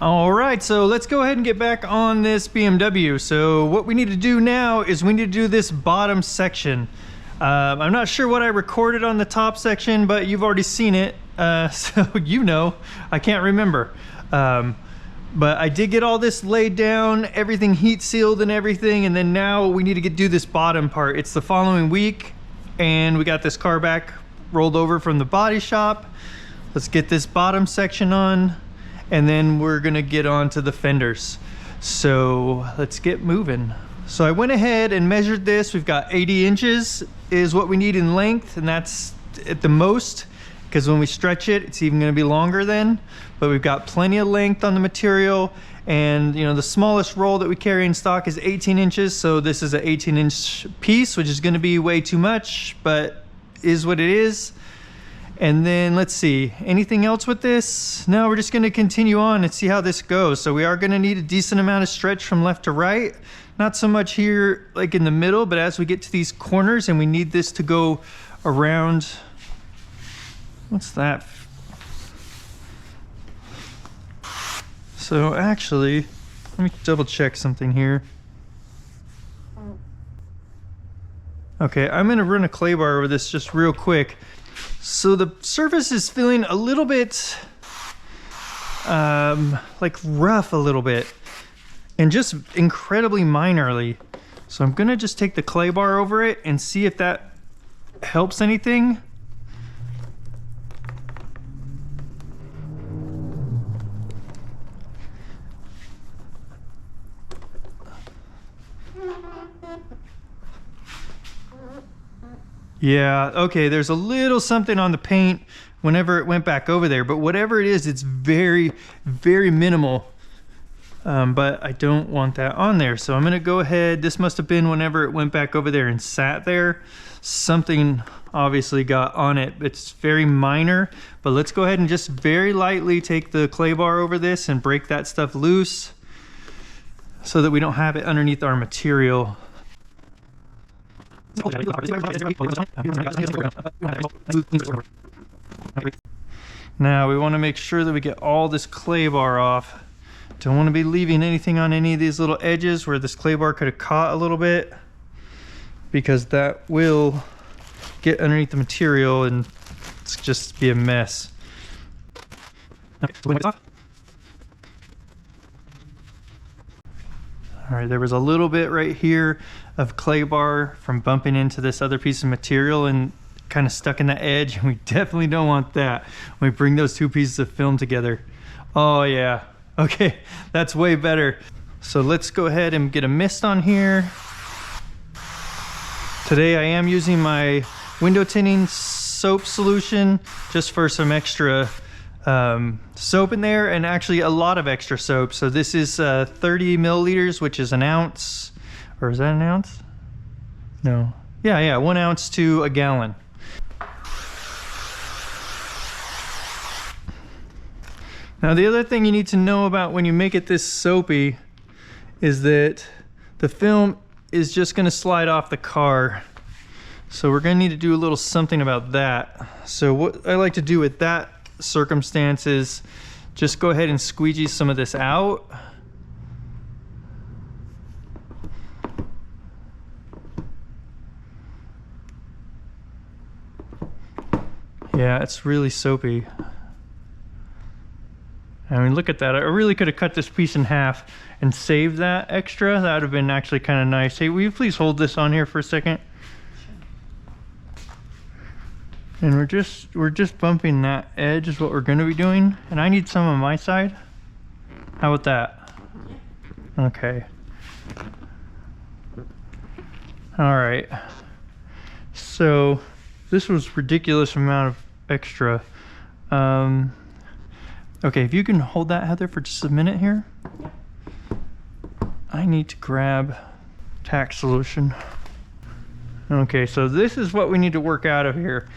All right, so let's go ahead and get back on this BMW. So what we need to do now is we need to do this bottom section. I'm not sure what I recorded on the top section, but you've already seen it, so you know. I can't remember. But I did get all this laid down, everything heat sealed and everything, and then now we need to do this bottom part. It's the following week, and we got this car back rolled over from the body shop. Let's get this bottom section on, and then we're gonna get on to the fenders. So let's get moving. So I went ahead and measured this. We've got 80 inches is what we need in length, and that's at the most, because when we stretch it, it's even gonna be longer then. But we've got plenty of length on the material, and you know, the smallest roll that we carry in stock is 18 inches. So this is an 18-inch piece, which is gonna be way too much, but is what it is. And then let's see, anything else with this? No, we're just gonna continue on and see how this goes. So we are gonna need a decent amount of stretch from left to right. Not so much here like in the middle, but as we get to these corners, and we need this to go around, what's that? So actually, let me double check something here. Okay, I'm gonna run a clay bar over this just real quick. So the surface is feeling a little bit like rough a little bit, and just incredibly minorly. So I'm gonna just take the clay bar over it and see if that helps anything. Yeah, okay, there's a little something on the paint whenever it went back over there, but whatever it is, it's very, very minimal. But I don't want that on there. So I'm gonna go ahead, this must have been whenever it went back over there and sat there. Something obviously got on it. It's very minor, but let's go ahead and just very lightly take the clay bar over this and break that stuff loose so that we don't have it underneath our material. Now we want to make sure that we get all this clay bar off. Don't want to be leaving anything on any of these little edges where this clay bar could have caught a little bit, because that will get underneath the material and it's just be a mess. All right, there was a little bit right here of clay bar from bumping into this other piece of material and kind of stuck in the edge, and we definitely don't want that when we bring those two pieces of film together. Oh yeah, okay, that's way better. So let's go ahead and get a mist on here. Today I am using my window tinting soap solution just for some extra soap in there, and actually a lot of extra soap. So this is 30 milliliters, which is an ounce, or is that an ounce? No. Yeah, 1 ounce to a gallon. Now the other thing you need to know about when you make it this soapy is that the film is just gonna slide off the car. So we're gonna need to do a little something about that. So what I like to do with that circumstance is just go ahead and squeegee some of this out. Yeah, it's really soapy. I mean, look at that. I really could have cut this piece in half and saved that extra. That would have been actually kind of nice. Hey, will you please hold this on here for a second? And we're just bumping that edge is what we're going to be doing. And I need some on my side. How about that? Okay. All right. So this was ridiculous amount of extra. Okay, if you can hold that, Heather, for just a minute here. I need to grab tack solution. Okay, so this is what we need to work out of here.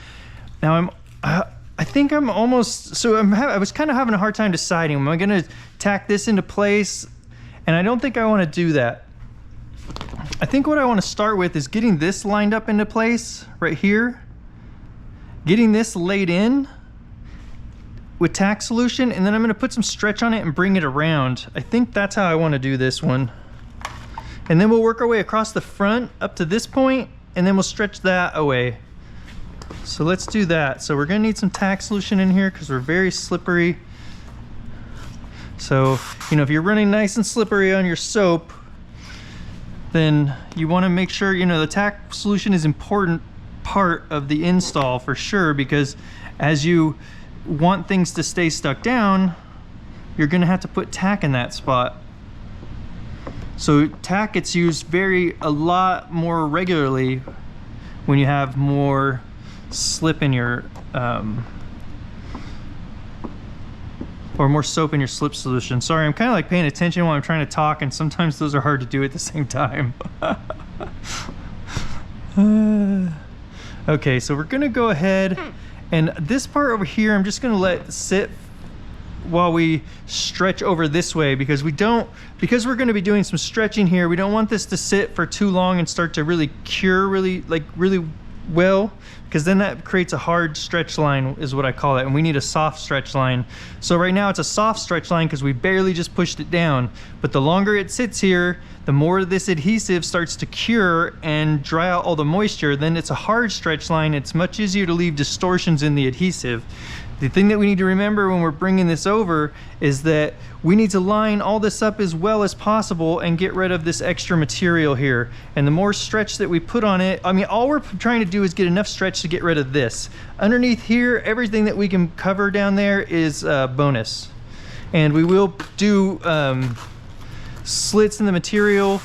Now I think I'm almost, so I was kind of having a hard time deciding, am I gonna tack this into place? And I don't think I wanna do that. I think what I wanna start with is getting this lined up into place right here, getting this laid in, with tack solution, and then I'm gonna put some stretch on it and bring it around. I think that's how I wanna do this one. And then we'll work our way across the front up to this point, and then we'll stretch that away. So let's do that. So we're gonna need some tack solution in here because we're very slippery. So, you know, if you're running nice and slippery on your soap, then you wanna make sure, you know, the tack solution is important part of the install for sure, because as you want things to stay stuck down, you're gonna have to put tack in that spot. So tack gets used a lot more regularly when you have more slip in your, or more soap in your slip solution. Sorry, I'm kind of like paying attention while I'm trying to talk, and sometimes those are hard to do at the same time. Okay, so we're gonna go ahead, and this part over here, I'm just gonna let sit while we stretch over this way, because we're gonna be doing some stretching here, we don't want this to sit for too long and start to really cure really well, because then that creates a hard stretch line is what I call it, and we need a soft stretch line. So right now it's a soft stretch line because we barely just pushed it down, but the longer it sits here, the more this adhesive starts to cure and dry out all the moisture. Then it's a hard stretch line. It's much easier to leave distortions in the adhesive. The thing that we need to remember when we're bringing this over is that we need to line all this up as well as possible and get rid of this extra material here. And the more stretch that we put on it, I mean, all we're trying to do is get enough stretch to get rid of this. Underneath here, everything that we can cover down there is bonus. And we will do slits in the material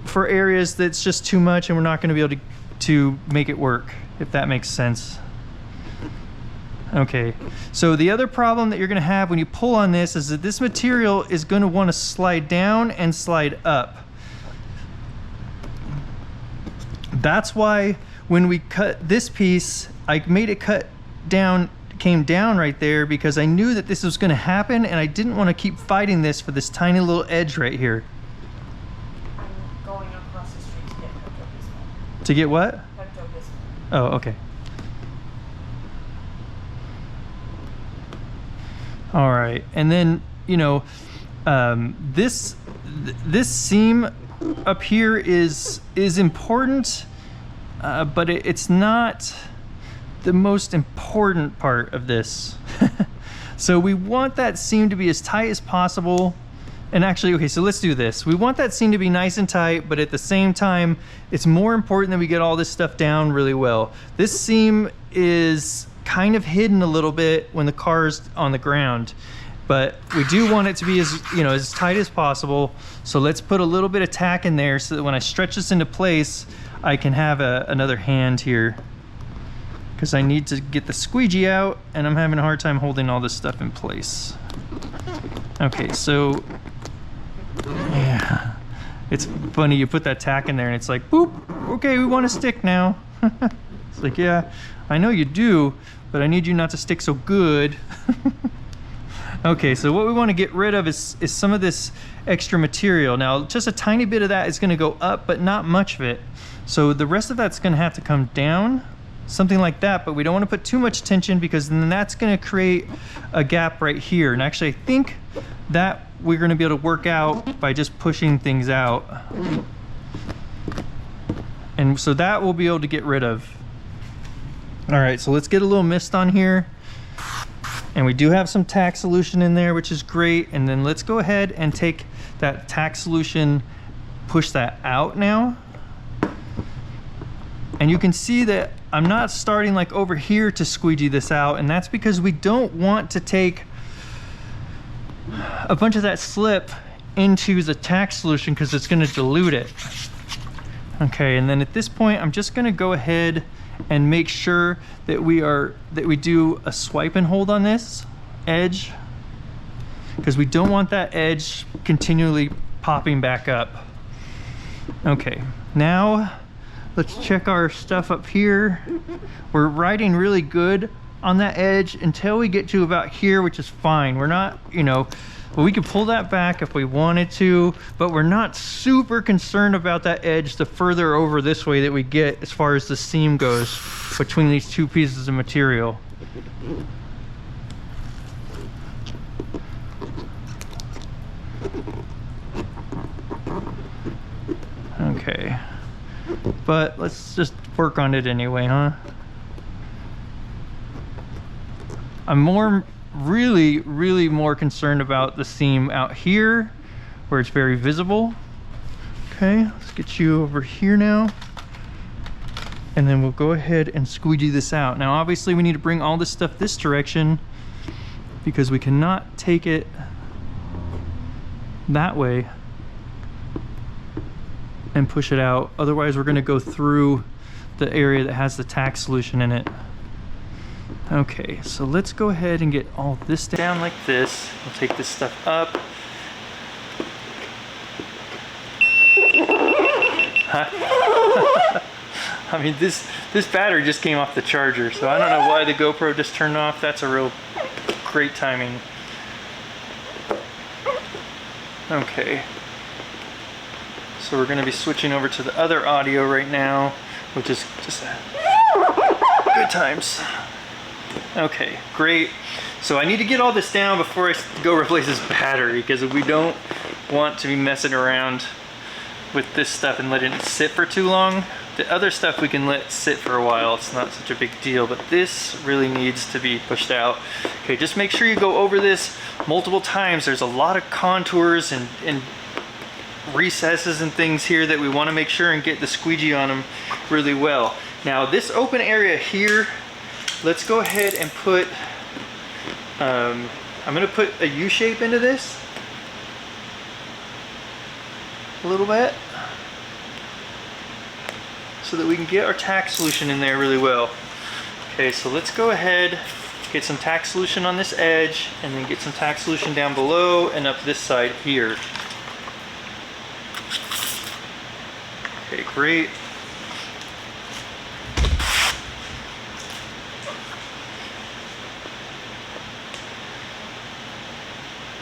for areas that's just too much and we're not gonna be able to make it work, if that makes sense. Okay, so the other problem that you're gonna have when you pull on this is that this material is gonna wanna slide down and slide up. That's why when we cut this piece, I made it cut down, came down right there, because I knew that this was gonna happen and I didn't wanna keep fighting this for this tiny little edge right here. I'm going across the street to get Pepto-Bismol. To get what? Pepto-Bismol. Oh, okay. All right, and then, you know, this seam up here is important, but it's not the most important part of this. So we want that seam to be as tight as possible. And actually, okay, so let's do this. We want that seam to be nice and tight, but at the same time, it's more important that we get all this stuff down really well. This seam is kind of hidden a little bit when the car's on the ground, but we do want it to be as, you know, as tight as possible. So let's put a little bit of tack in there so that when I stretch this into place, I can have another hand here, because I need to get the squeegee out and I'm having a hard time holding all this stuff in place. Okay, so yeah, it's funny, you put that tack in there and it's like, boop, okay, we want to stick now. It's like, yeah, I know you do, but I need you not to stick so good. Okay, so what we want to get rid of is some of this extra material. Now, just a tiny bit of that is going to go up, but not much of it. So the rest of that's going to have to come down, something like that, but we don't want to put too much tension, because then that's going to create a gap right here. And actually, I think that we're going to be able to work out by just pushing things out. And so that we'll be able to get rid of. All right, so let's get a little mist on here. And we do have some tack solution in there, which is great. And then let's go ahead and take that tack solution, push that out now. And you can see that I'm not starting like over here to squeegee this out, and that's because we don't want to take a bunch of that slip into the tack solution, because it's going to dilute it. Okay, and then at this point, I'm just going to go ahead and make sure that we do a swipe and hold on this edge, because we don't want that edge continually popping back up. Okay, now let's check our stuff up here. We're riding really good on that edge until we get to about here, which is fine. We're not, you know, well, we could pull that back if we wanted to, but we're not super concerned about that edge the further over this way that we get as far as the seam goes between these two pieces of material. Okay, but let's just work on it anyway, huh? I'm really more concerned about the seam out here where it's very visible. Okay, let's get you over here now. And then we'll go ahead and squeegee this out. Now, obviously we need to bring all this stuff this direction because we cannot take it that way and push it out. Otherwise, we're gonna go through the area that has the tack solution in it. Okay, so let's go ahead and get all this down like this. We'll take this stuff up. I mean, this battery just came off the charger, so I don't know why the GoPro just turned off. That's a real great timing. Okay. So we're gonna be switching over to the other audio right now, which is just good times. Okay, great. So I need to get all this down before I go replace this battery, because we don't want to be messing around with this stuff and letting it sit for too long. The other stuff we can let sit for a while. It's not such a big deal, but this really needs to be pushed out. Okay, just make sure you go over this multiple times. There's a lot of contours and recesses and things here that we want to make sure and get the squeegee on them really well. Now this open area here, let's go ahead and put, I'm going to put a U-shape into this a little bit so that we can get our tack solution in there really well. Okay, so let's go ahead, get some tack solution on this edge and then get some tack solution down below and up this side here. Okay, great.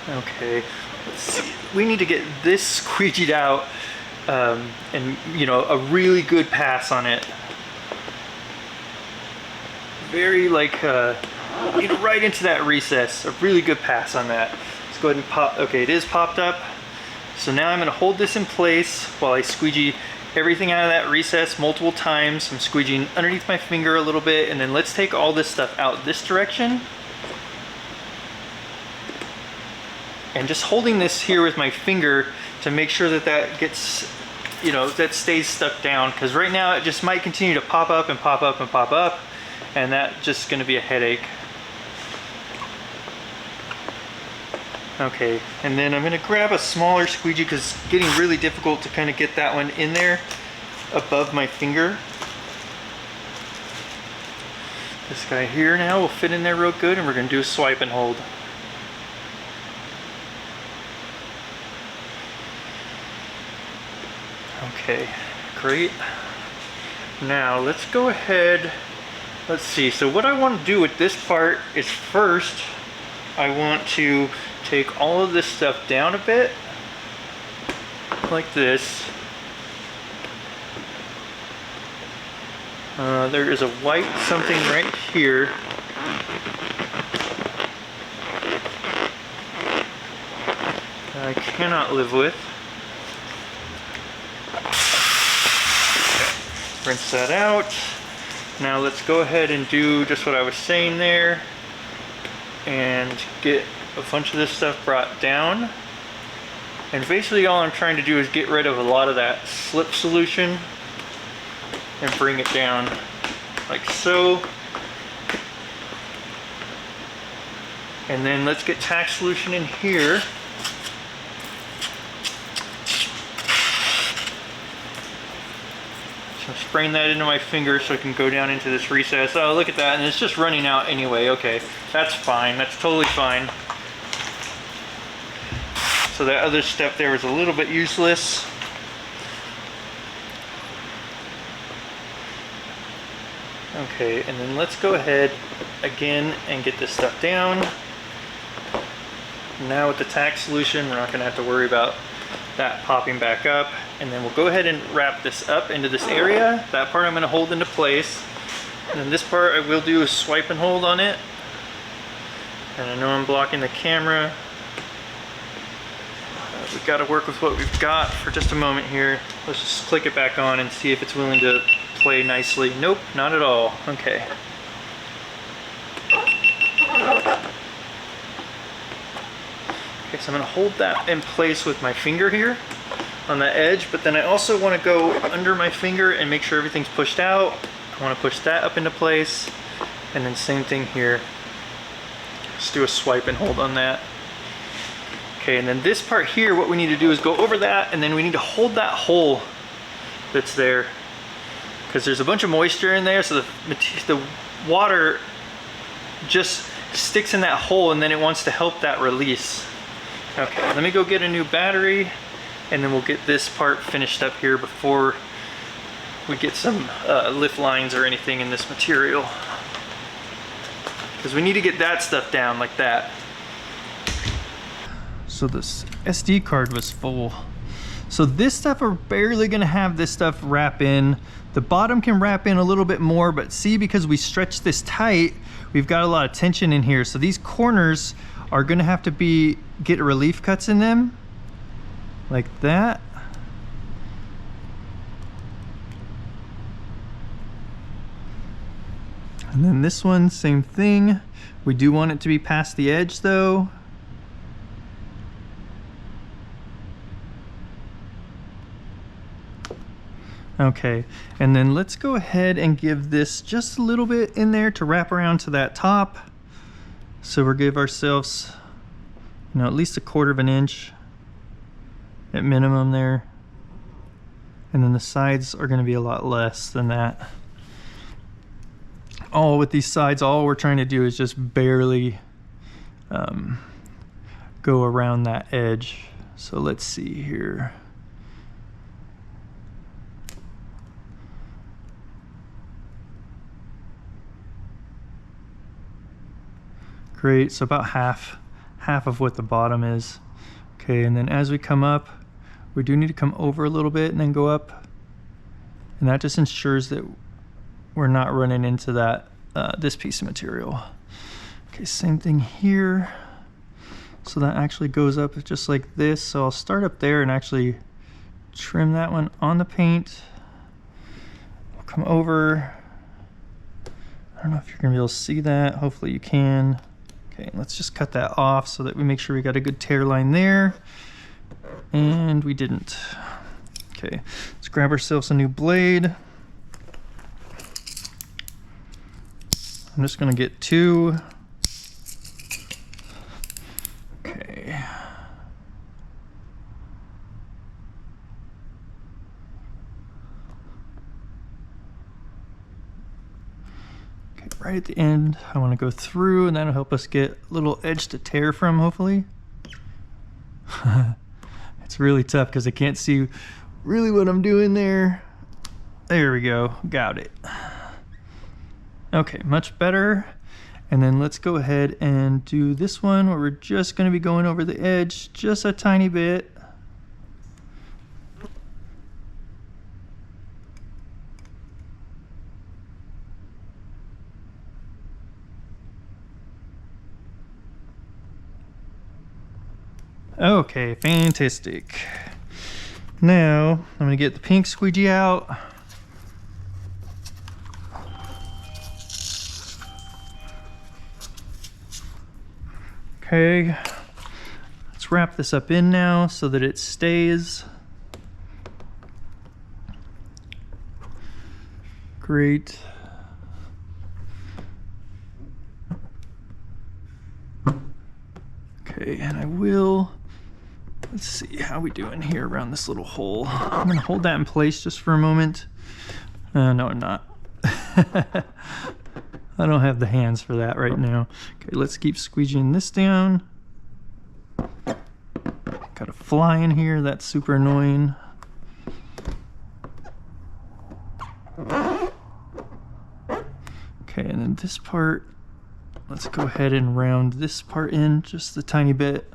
Okay, let's see. We need to get this squeegeed out and, you know, a really good pass on it. Very like, get right into that recess. A really good pass on that. Let's go ahead and pop. Okay, it is popped up. So now I'm going to hold this in place while I squeegee everything out of that recess multiple times. I'm squeegeeing underneath my finger a little bit, and then let's take all this stuff out this direction. And just holding this here with my finger to make sure that that gets, you know, that stays stuck down, because right now it just might continue to pop up and pop up and pop up, and that's just going to be a headache. Okay, and then I'm going to grab a smaller squeegee because it's getting really difficult to kind of get that one in there above my finger. This guy here now will fit in there real good, and we're going to do a swipe and hold. Okay, great. Now let's go ahead, let's see. So what I want to do with this part is first I want to take all of this stuff down a bit like this. There is a white something right here. That I cannot live with. Rinse that out. Now let's go ahead and do just what I was saying there and get a bunch of this stuff brought down. And basically all I'm trying to do is get rid of a lot of that slip solution and bring it down like so. And then let's get tack solution in here. So I'm spraying that into my finger so it can go down into this recess. Oh, look at that, and it's just running out anyway. Okay, that's fine, that's totally fine. So that other step there was a little bit useless. Okay, and then let's go ahead again and get this stuff down. Now with the tack solution, we're not going to have to worry about that popping back up. And then we'll go ahead and wrap this up into this area. That part I'm going to hold into place. And then this part I will do a swipe and hold on it. And I know I'm blocking the camera. we've got to work with what we've got for just a moment here. Let's just click it back on and see if it's willing to play nicely. Nope, not at all. Okay. Okay, so I'm going to hold that in place with my finger here on the edge, but then I also want to go under my finger and make sure everything's pushed out. I want to push that up into place, and then same thing here. Just do a swipe and hold on that. Okay, and then this part here, what we need to do is go over that, and then we need to hold that hole that's there, because there's a bunch of moisture in there, so the water just sticks in that hole, and then it wants to help that release. Okay, let me go get a new battery, and then we'll get this part finished up here before we get some lift lines or anything in this material, because we need to get that stuff down like that. So this SD card was full. So this stuff, we're barely gonna have this stuff wrap in. The bottom can wrap in a little bit more, but see, because we stretched this tight, we've got a lot of tension in here. So these corners are gonna have to get relief cuts in them, like that. And then this one, same thing. We do want it to be past the edge though. Okay, and then let's go ahead and give this just a little bit in there to wrap around to that top. So we'll give ourselves, you know, at least 1/4 of an inch at minimum there. And then the sides are gonna be a lot less than that. With these sides, all we're trying to do is just barely go around that edge. So let's see here. Great, so about half of what the bottom is. Okay, and then as we come up, we do need to come over a little bit and then go up. And that just ensures that we're not running into that this piece of material. Okay, same thing here. So that actually goes up just like this. So I'll start up there and actually trim that one on the paint. I'll come over. I don't know if you're gonna be able to see that. Hopefully you can. Okay, let's just cut that off so that we make sure we got a good tear line there. And we didn't. Okay, let's grab ourselves a new blade. I'm just gonna get 2. Okay. Right at the end, I want to go through, and that'll help us get a little edge to tear from, hopefully. It's really tough because I can't see really what I'm doing there. There we go, got it. Okay, much better. And then let's go ahead and do this one where we're just going to be going over the edge just a tiny bit. Okay, fantastic. Now, I'm gonna get the pink squeegee out. Okay, let's wrap this up in now so that it stays. Great. Okay, and I will, let's see how we doing here around this little hole. I'm gonna hold that in place just for a moment. No, I'm not. I don't have the hands for that right now. Okay, let's keep squeegeeing this down. Got a fly in here, that's super annoying. Okay, and then this part, let's go ahead and round this part in just a tiny bit.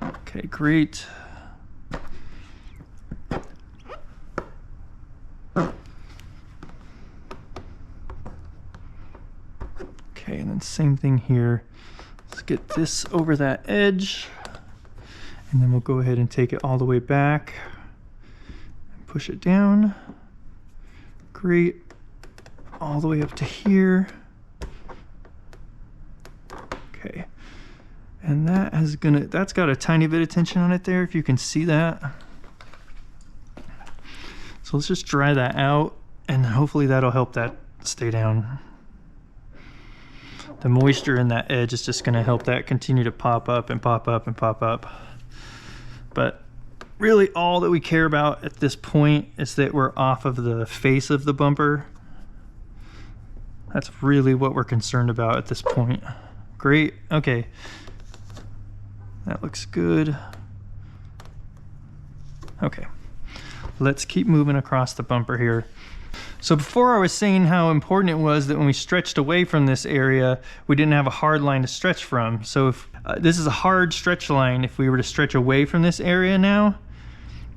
Okay, great. Okay, and then same thing here. Let's get this over that edge. And then we'll go ahead and take it all the way back and push it down. Great. All the way up to here. Okay. And that's got a tiny bit of tension on it there, if you can see that. So let's just dry that out, and hopefully that'll help that stay down. The moisture in that edge is just going to help that continue to pop up and pop up and pop up. But really all that we care about at this point is that we're off of the face of the bumper. That's really what we're concerned about at this point. Great. Okay. That looks good. Okay. Let's keep moving across the bumper here. So before I was saying how important it was that when we stretched away from this area, we didn't have a hard line to stretch from. So if this is a hard stretch line if we were to stretch away from this area now,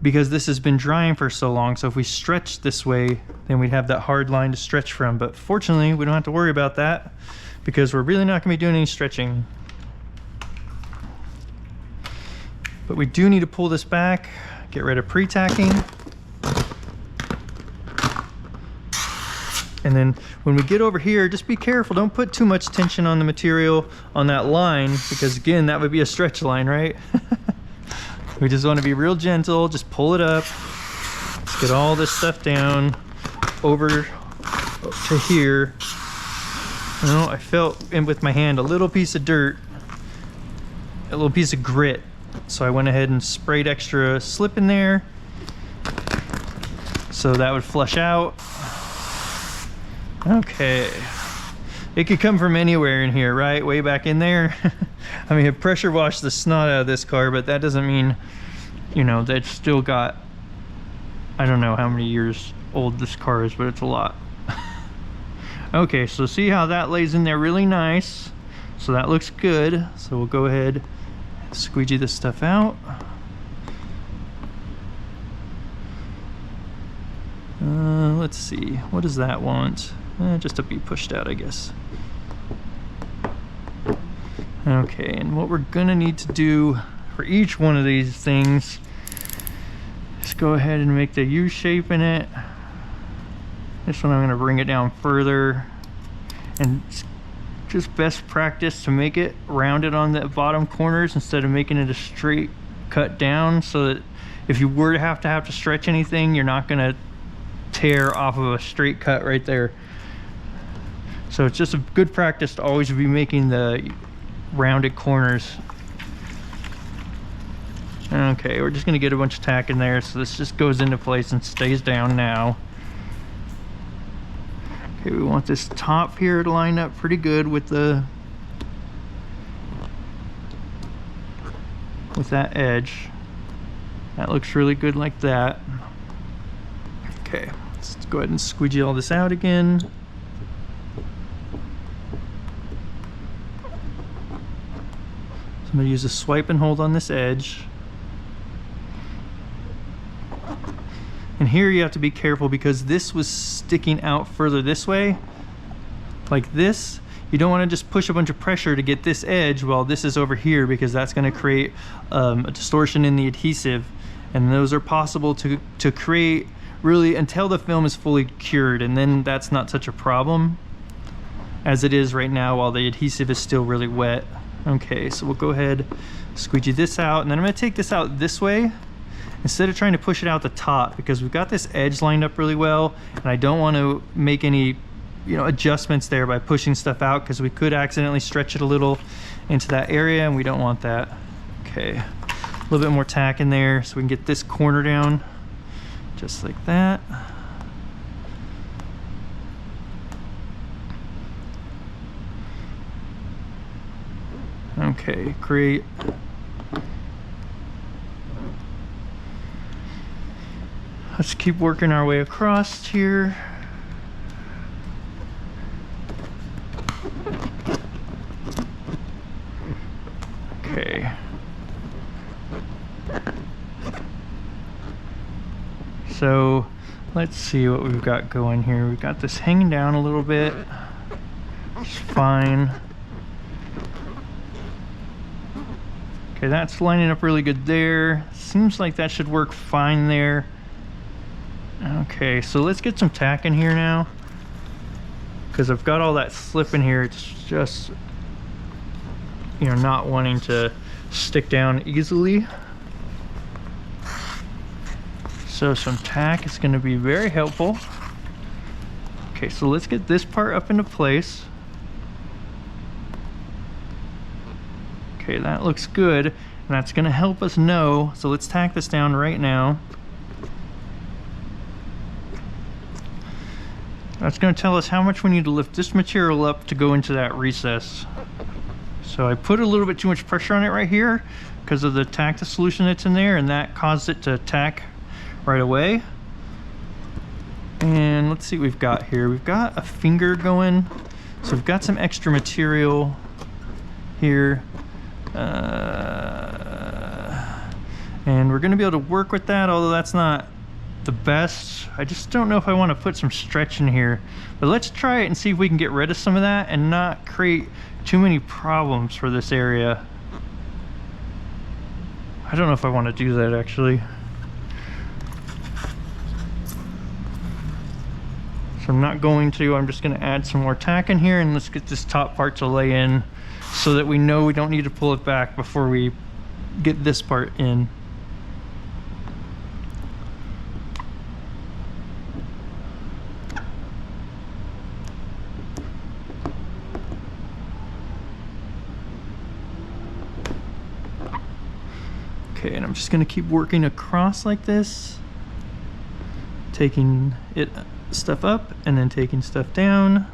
because this has been drying for so long. So if we stretch this way, then we'd have that hard line to stretch from. But fortunately, we don't have to worry about that because we're really not gonna be doing any stretching. But we do need to pull this back, get rid of pre-tacking. And then when we get over here, just be careful. Don't put too much tension on the material on that line, because again, that would be a stretch line, right? We just want to be real gentle. Just pull it up. Let's get all this stuff down over to here. Oh, I felt in with my hand a little piece of dirt, a little piece of grit. So I went ahead and sprayed extra slip in there so that would flush out. Okay, it could come from anywhere in here, right? Way back in there. I mean, it pressure washed the snot out of this car, but that doesn't mean, you know, that it's still got, I don't know how many years old this car is, but it's a lot. Okay, so see how that lays in there really nice. So that looks good. So we'll go ahead and squeegee this stuff out. Let's see, what does that want? Just to be pushed out, I guess. Okay, and what we're gonna need to do for each one of these things is go ahead and make the U shape in it. This one I'm gonna bring it down further, and it's just best practice to make it rounded on the bottom corners instead of making it a straight cut down, so that if you were to have to stretch anything, you're not gonna tear off of a straight cut right there. So it's just a good practice to always be making the rounded corners. Okay, we're just gonna get a bunch of tack in there so this just goes into place and stays down now. Okay, we want this top here to line up pretty good with that edge. That looks really good like that. Okay, let's go ahead and squeegee all this out again. So I'm going to use a swipe and hold on this edge. And here you have to be careful because this was sticking out further this way, like this. You don't want to just push a bunch of pressure to get this edge while this is over here, because that's going to create a distortion in the adhesive. And those are possible to create really until the film is fully cured, and then that's not such a problem as it is right now while the adhesive is still really wet. Okay, so we'll go ahead, squeegee this out, and then I'm going to take this out this way instead of trying to push it out the top, because we've got this edge lined up really well, and I don't want to make any, you know, adjustments there by pushing stuff out, because we could accidentally stretch it a little into that area, and we don't want that. Okay, a little bit more tack in there so we can get this corner down just like that. Okay, great. Let's keep working our way across here. Okay. So let's see what we've got going here. We've got this hanging down a little bit. It's fine. Okay, that's lining up really good there. Seems like that should work fine there. Okay, so let's get some tack in here now, because I've got all that slip in here. It's just, you know, not wanting to stick down easily. So some tack is going to be very helpful. Okay, so let's get this part up into place. Okay, that looks good, and that's going to help us know. So let's tack this down right now. That's going to tell us how much we need to lift this material up to go into that recess. So I put a little bit too much pressure on it right here because of the tack solution that's in there, and that caused it to tack right away. And let's see what we've got here. We've got a finger going, so we've got some extra material here. And we're going to be able to work with that, although that's not the best. I just don't know if I want to put some stretch in here, but let's try it and see if we can get rid of some of that and not create too many problems for this area. I don't know if I want to do that actually. So I'm not going to. I'm just going to add some more tack in here, and let's get this top part to lay in so that we know we don't need to pull it back before we get this part in. Okay, and I'm just going to keep working across like this, taking stuff up and then taking stuff down.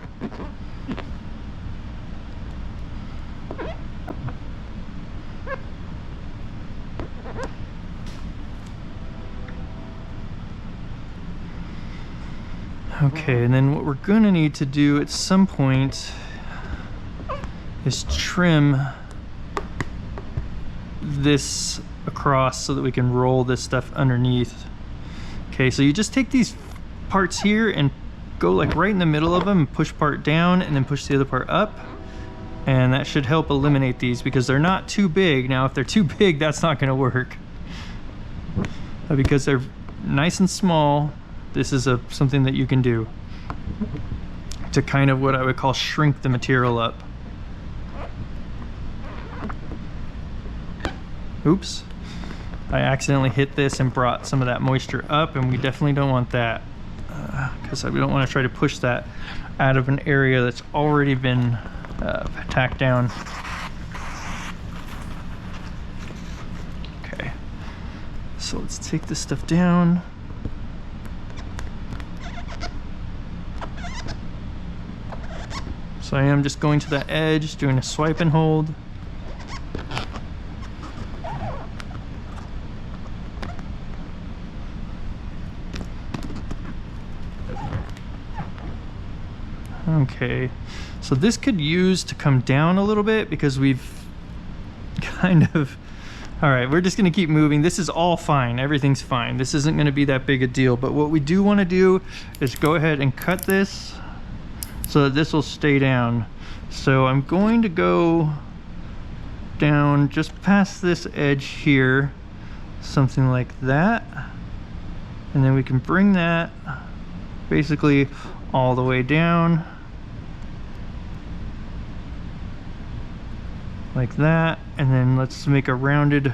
Okay, and then what we're going to need to do at some point is trim this across so that we can roll this stuff underneath. Okay, so you just take these parts here and go like right in the middle of them and push part down and then push the other part up, and that should help eliminate these because they're not too big. Now if they're too big, that's not going to work, but because they're nice and small, this is something that you can do to kind of what I would call shrink the material up. Oops, I accidentally hit this and brought some of that moisture up, and we definitely don't want that because we don't want to try to push that out of an area that's already been tacked down. Okay, so let's take this stuff down. So I am just going to that edge, doing a swipe and hold. Okay, so this could use to come down a little bit because we've kind of, all right, we're just going to keep moving. This is all fine. Everything's fine. This isn't going to be that big a deal. But what we do want to do is go ahead and cut this so that this will stay down. So I'm going to go down just past this edge here, something like that. And then we can bring that basically all the way down. Like that, and then let's make a rounded,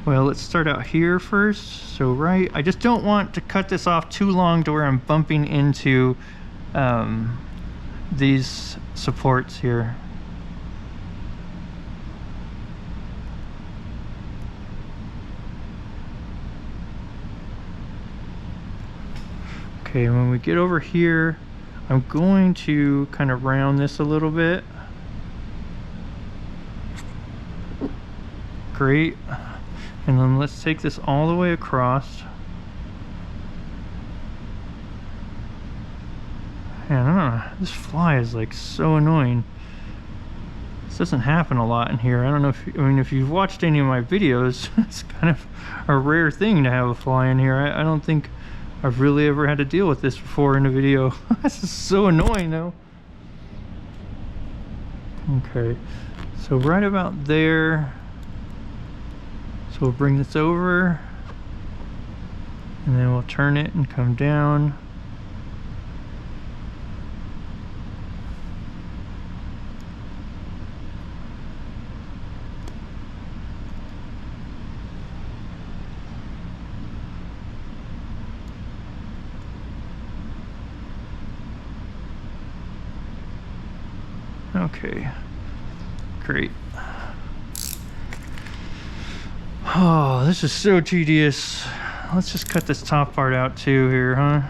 well, let's start out here first. So right, I just don't want to cut this off too long to where I'm bumping into these supports here. Okay, when we get over here, I'm going to kind of round this a little bit. Great, and then let's take this all the way across. Man, I don't know, this fly is like so annoying. This doesn't happen a lot in here. I don't know if, I mean, if you've watched any of my videos, it's kind of a rare thing to have a fly in here. I don't think I've really ever had to deal with this before in a video. This is so annoying though. Okay, so right about there, we'll bring this over, and then we'll turn it and come down. Okay, great. Oh, this is so tedious. Let's just cut this top part out too here, huh?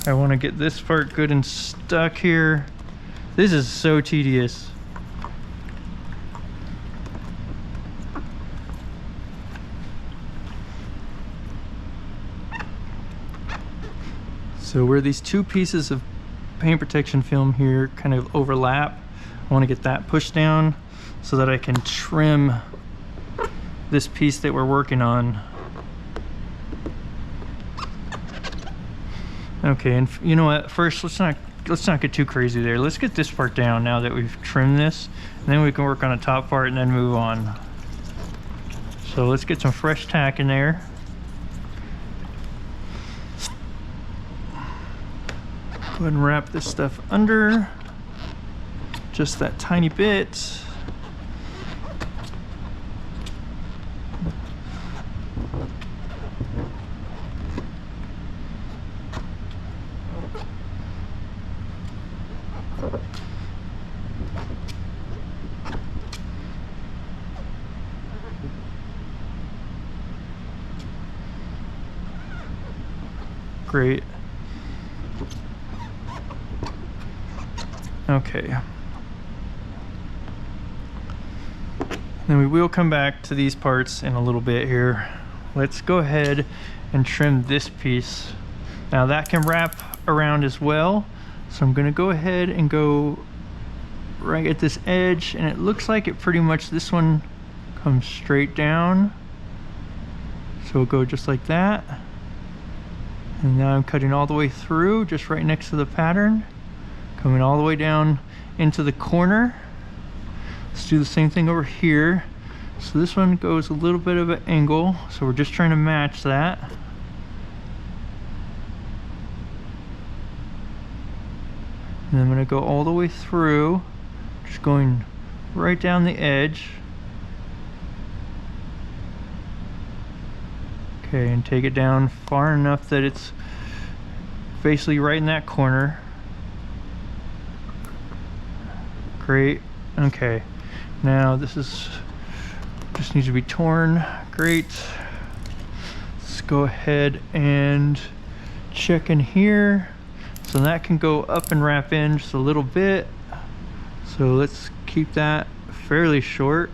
I want to get this part good and stuck here. This is so tedious. So where these two pieces of paint protection film here kind of overlap, I want to get that pushed down so that I can trim this piece that we're working on. Okay, and you know what? First, let's not get too crazy there. Let's get this part down now that we've trimmed this, and then we can work on the top part and then move on. So let's get some fresh tack in there. Go ahead and wrap this stuff under just that tiny bit. Great. Okay. Then we will come back to these parts in a little bit here. Let's go ahead and trim this piece. Now that can wrap around as well. So I'm gonna go ahead and go right at this edge, and it looks like it pretty much, this one comes straight down. So we'll go just like that. And now I'm cutting all the way through, just right next to the pattern. Coming all the way down into the corner. Let's do the same thing over here. So this one goes a little bit of an angle, so we're just trying to match that. And I'm gonna go all the way through, just going right down the edge. Okay, and take it down far enough that it's basically right in that corner. Great. Okay, now this is just needs to be torn. Great. Let's go ahead and check in here. So that can go up and wrap in just a little bit. So let's keep that fairly short.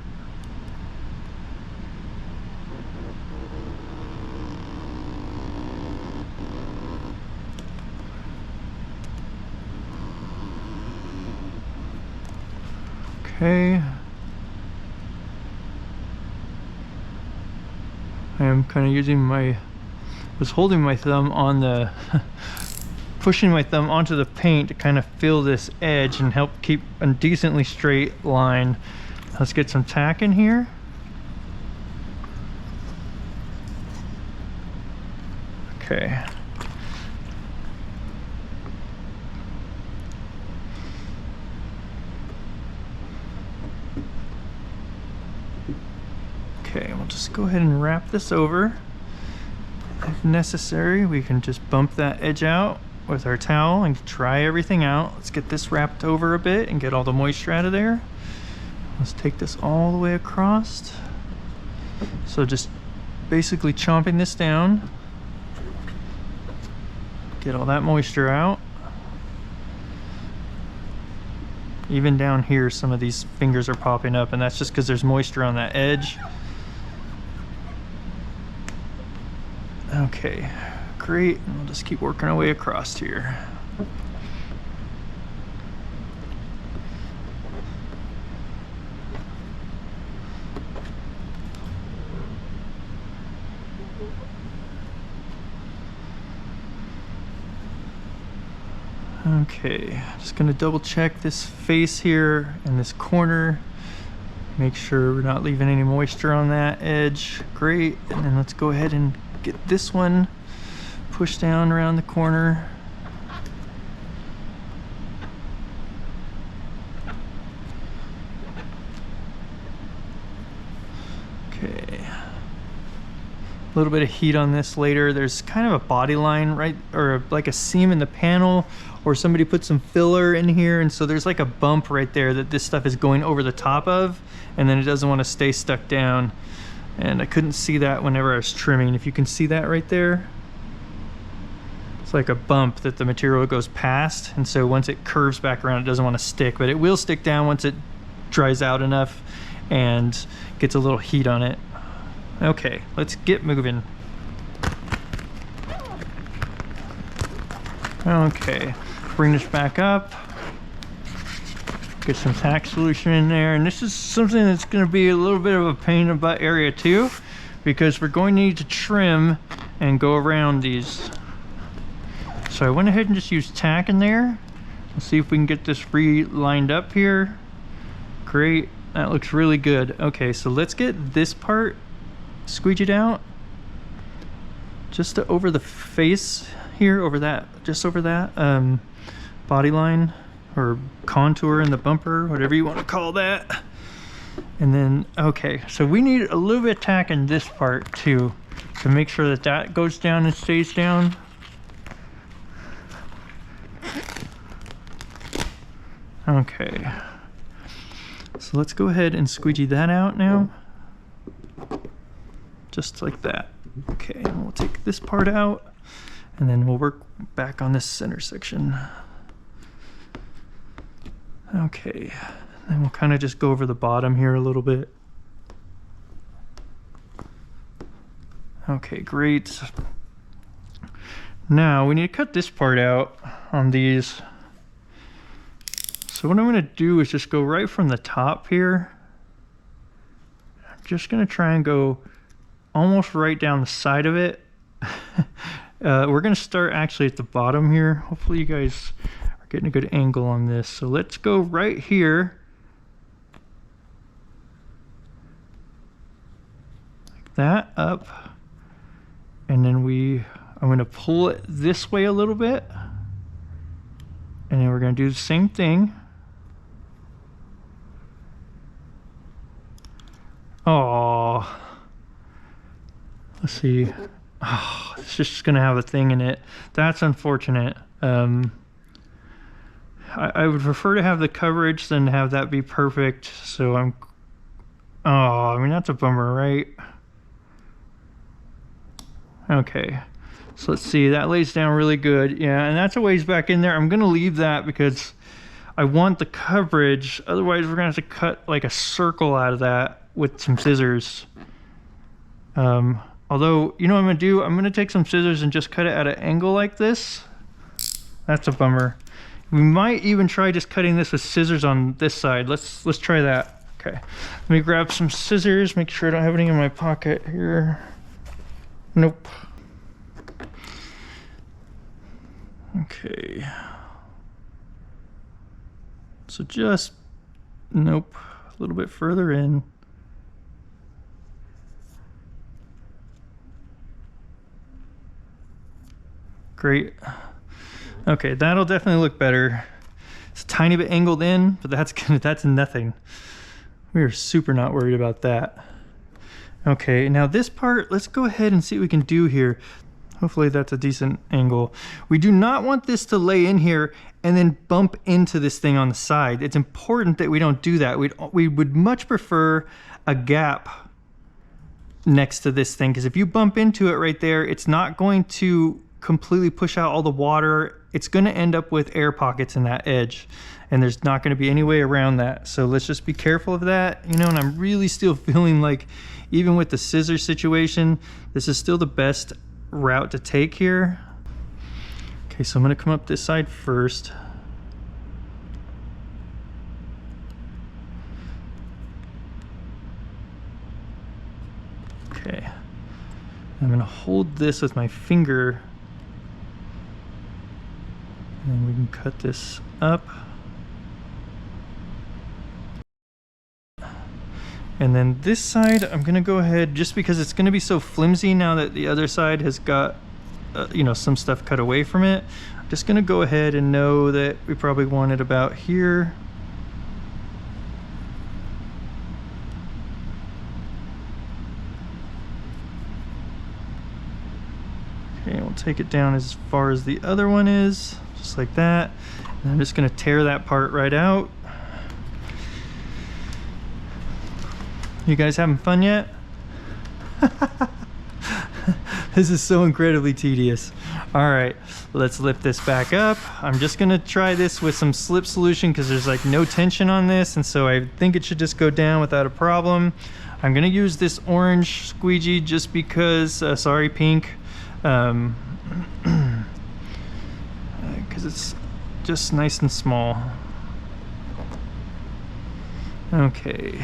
Okay. I am kind of using was holding my thumb on the, pushing my thumb onto the paint to kind of fill this edge and help keep a decently straight line. Let's get some tack in here. Okay. Okay, we'll just go ahead and wrap this over. If necessary, we can just bump that edge out with our towel and dry everything out. Let's get this wrapped over a bit and get all the moisture out of there. Let's take this all the way across. So just basically chomping this down. Get all that moisture out. Even down here, some of these fingers are popping up, and that's just because there's moisture on that edge. Okay, great. And we'll just keep working our way across here. Okay, just gonna double check this face here and this corner. Make sure we're not leaving any moisture on that edge. Great. And then let's go ahead and get this one pushed down around the corner. Okay. A little bit of heat on this later. There's kind of a body line, right, or like a seam in the panel, or somebody put some filler in here, and so there's like a bump right there that this stuff is going over the top of, and then it doesn't want to stay stuck down. And I couldn't see that whenever I was trimming. If you can see that right there, it's like a bump that the material goes past, and so once it curves back around, it doesn't want to stick, but it will stick down once it dries out enough and gets a little heat on it. Okay, let's get moving. Okay, bring this back up. Get some tack solution in there, and this is something that's going to be a little bit of a pain in the butt area too, because we're going to need to trim and go around these. So I went ahead and just used tack in there. Let's see if we can get this re-lined up here. Great, that looks really good. Okay, so let's get this part squeegeed out just to over the face here, over that, just over that body line or contour in the bumper, whatever you want to call that. And then, okay, so we need a little bit of tack in this part too to make sure that that goes down and stays down. Okay, so let's go ahead and squeegee that out now. Just like that. Okay, and we'll take this part out, and then we'll work back on this center section. Okay, then we'll kind of just go over the bottom here a little bit. Okay, great. Now we need to cut this part out on these. So what I'm going to do is just go right from the top here. I'm just going to try and go almost right down the side of it. We're going to start actually at the bottom here. Hopefully you guys are getting a good angle on this. So let's go right here. Like that, up. And then I'm going to pull it this way a little bit. And then we're going to do the same thing. Oh. Let's see. Oh, it's just gonna have a thing in it. That's unfortunate. I would prefer to have the coverage than have that be perfect. So I mean, that's a bummer, right? Okay. So let's see, that lays down really good. Yeah, and that's a ways back in there. I'm gonna leave that because I want the coverage. Otherwise, we're gonna have to cut like a circle out of that with some scissors. Although, you know what I'm gonna do? I'm gonna take some scissors and just cut it at an angle like this. That's a bummer. We might even try just cutting this with scissors on this side. Let's try that. Okay, let me grab some scissors, make sure I don't have any in my pocket here. Nope. Okay. So just, nope, a little bit further in. Great. Okay, that'll definitely look better. It's a tiny bit angled in, but that's nothing. We are super not worried about that. Okay, now this part, let's go ahead and see what we can do here. Hopefully that's a decent angle. We do not want this to lay in here and then bump into this thing on the side. It's important that we don't do that. We would much prefer a gap next to this thing, because if you bump into it right there, it's not going to completely push out all the water. It's going to end up with air pockets in that edge, and there's not going to be any way around that. So let's just be careful of that, you know. And I'm really still feeling like, even with the scissors situation, this is still the best route to take here. Okay, so I'm going to come up this side first. Okay, I'm going to hold this with my finger, and we can cut this up. And then this side, I'm gonna go ahead, just because it's gonna be so flimsy now that the other side has got, you know, some stuff cut away from it. I'm just gonna go ahead and know that we probably want it about here. Okay, we'll take it down as far as the other one is, just like that. And I'm just gonna tear that part right out. You guys having fun yet? This is so incredibly tedious. All right, let's lift this back up. I'm just gonna try this with some slip solution because there's like no tension on this, and so I think it should just go down without a problem. I'm gonna use this orange squeegee just because, sorry, pink, because it's just nice and small. Okay.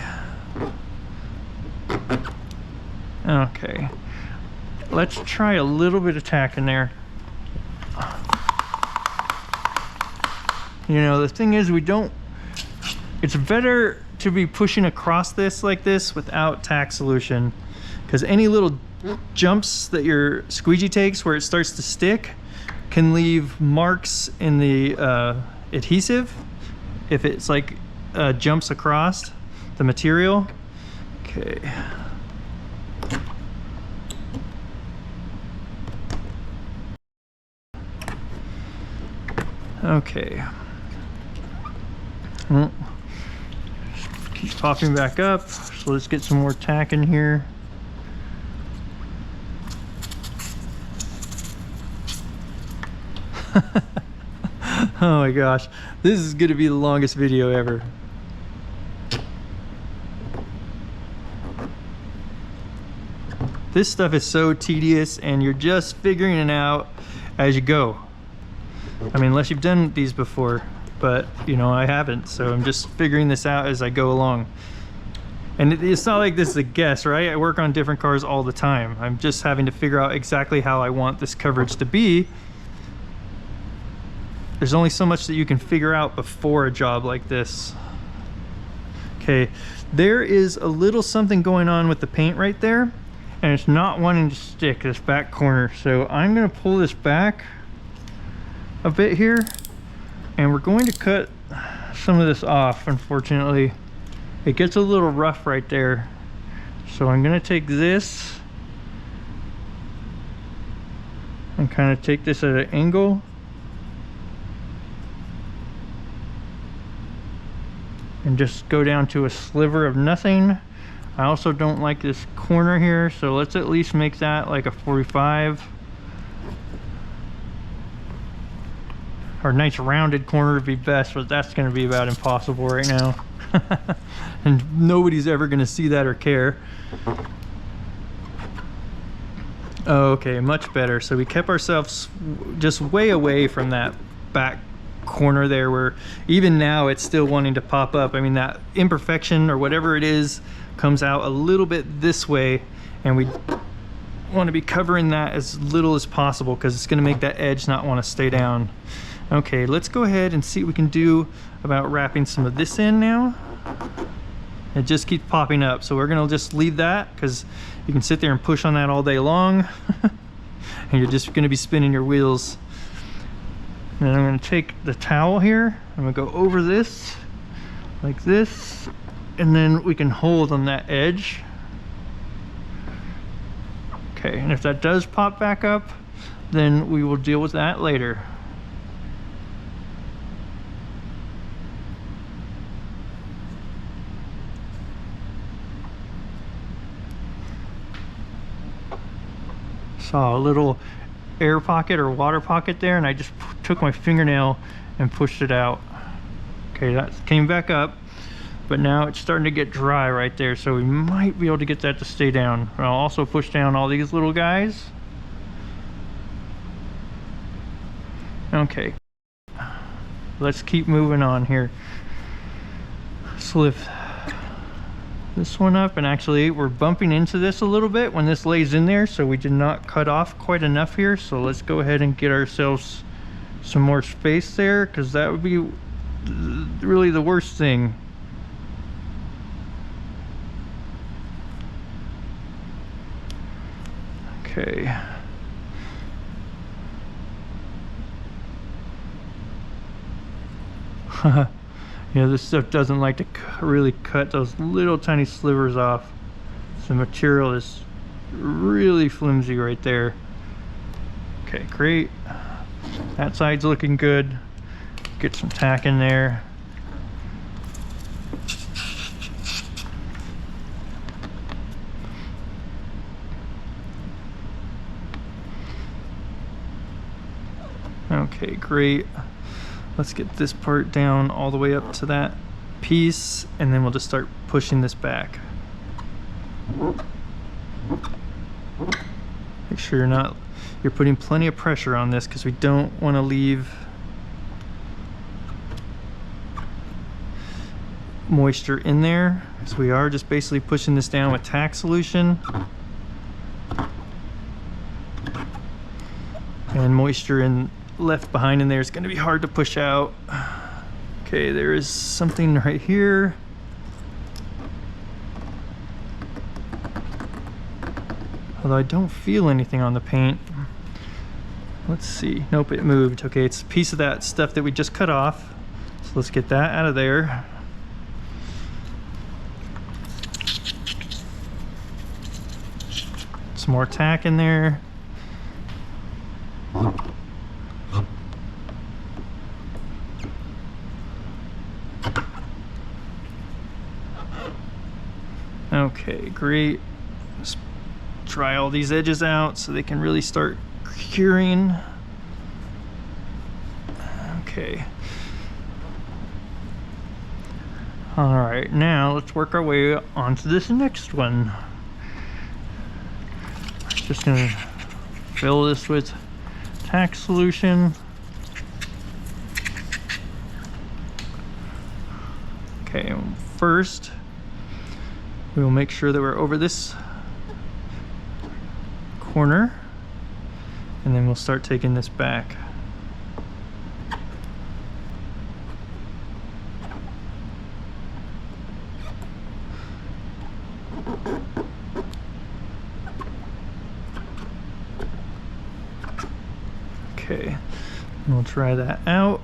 Okay, let's try a little bit of tack in there. You know, the thing is, it's better to be pushing across this like this without tack solution, because any little jumps that your squeegee takes where it starts to stick can leave marks in the adhesive if it's like jumps across the material. Okay. Okay. Well, keeps popping back up, so let's get some more tack in here. Oh my gosh, this is gonna be the longest video ever. This stuff is so tedious, and you're just figuring it out as you go. I mean, unless you've done these before, but you know, I haven't, so I'm just figuring this out as I go along. And it's not like this is a guess, right? I work on different cars all the time. I'm just having to figure out exactly how I want this coverage to be. There's only so much that you can figure out before a job like this. Okay, there is a little something going on with the paint right there, and it's not wanting to stick, this back corner. So I'm gonna pull this back a bit here, and we're going to cut some of this off. Unfortunately, it gets a little rough right there, so I'm gonna take this and kind of take this at an angle and just go down to a sliver of nothing. I also don't like this corner here, so let's at least make that like a 45. Or a nice rounded corner would be best, but that's going to be about impossible right now. And nobody's ever going to see that or care. Okay, much better. So we kept ourselves just way away from that back corner there, where even now it's still wanting to pop up. I mean, that imperfection or whatever it is comes out a little bit this way, and we want to be covering that as little as possible because it's going to make that edge not want to stay down. Okay, let's go ahead and see what we can do about wrapping some of this in now. It just keeps popping up, so we're gonna just leave that because you can sit there and push on that all day long and you're just gonna be spinning your wheels. And I'm gonna take the towel here, I'm gonna go over this like this, and then we can hold on that edge. Okay, and if that does pop back up, then we will deal with that later. Saw a little air pocket or water pocket there, and I just took my fingernail and pushed it out. Okay, that came back up, but now it's starting to get dry right there, so we might be able to get that to stay down. I'll also push down all these little guys. Okay, let's keep moving on here. Let's lift this one up, and actually we're bumping into this a little bit when this lays in there, so we did not cut off quite enough here. So let's go ahead and get ourselves some more space there, because that would be really the worst thing. Okay. Yeah, this stuff doesn't like to really cut those little tiny slivers off. So the material is really flimsy right there. Okay, great. That side's looking good. Get some tack in there. Okay, great. Let's get this part down all the way up to that piece, and then we'll just start pushing this back. Make sure you're putting plenty of pressure on this, because we don't want to leave moisture in there. So we are just basically pushing this down with tack solution. And moisture left behind in there is going to be hard to push out. Okay, there is something right here. Although I don't feel anything on the paint. Let's see. Nope, it moved. Okay, it's a piece of that stuff that we just cut off. So let's get that out of there. Some more tack in there. Okay, great. Just dry all these edges out so they can really start curing. Okay. All right, now let's work our way onto this next one. Just gonna fill this with tack solution. Okay, first we will make sure that we're over this corner, and then we'll start taking this back. Okay, and we'll try that out.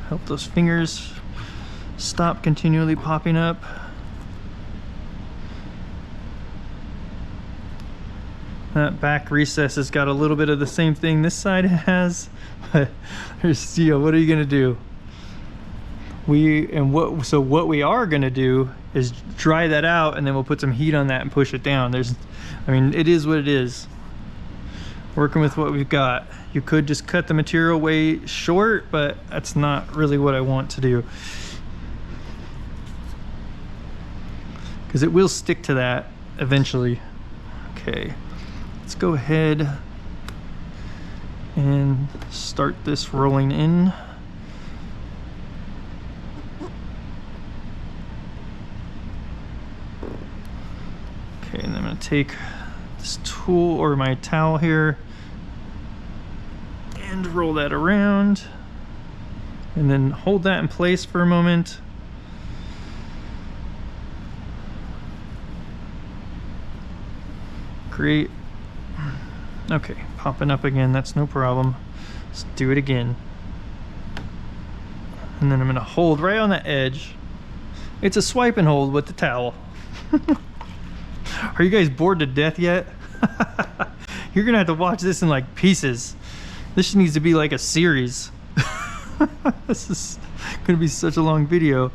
Help those fingers stop continually popping up. That back recess has got a little bit of the same thing this side has, but there's, what are you gonna do? What we are gonna do is dry that out, and then we'll put some heat on that and push it down. I mean, it is what it is. Working with what we've got. You could just cut the material way short, but that's not really what I want to do, because it will stick to that eventually. Okay, let's go ahead and start this rolling in. Okay, and then I'm going to take this tool or my towel here and roll that around, and then hold that in place for a moment. Great. Okay, popping up again, that's no problem. Let's do it again. And then I'm going to hold right on the edge. It's a swipe and hold with the towel. Are you guys bored to death yet? You're gonna have to watch this in like pieces. This needs to be like a series. This is gonna be such a long video. It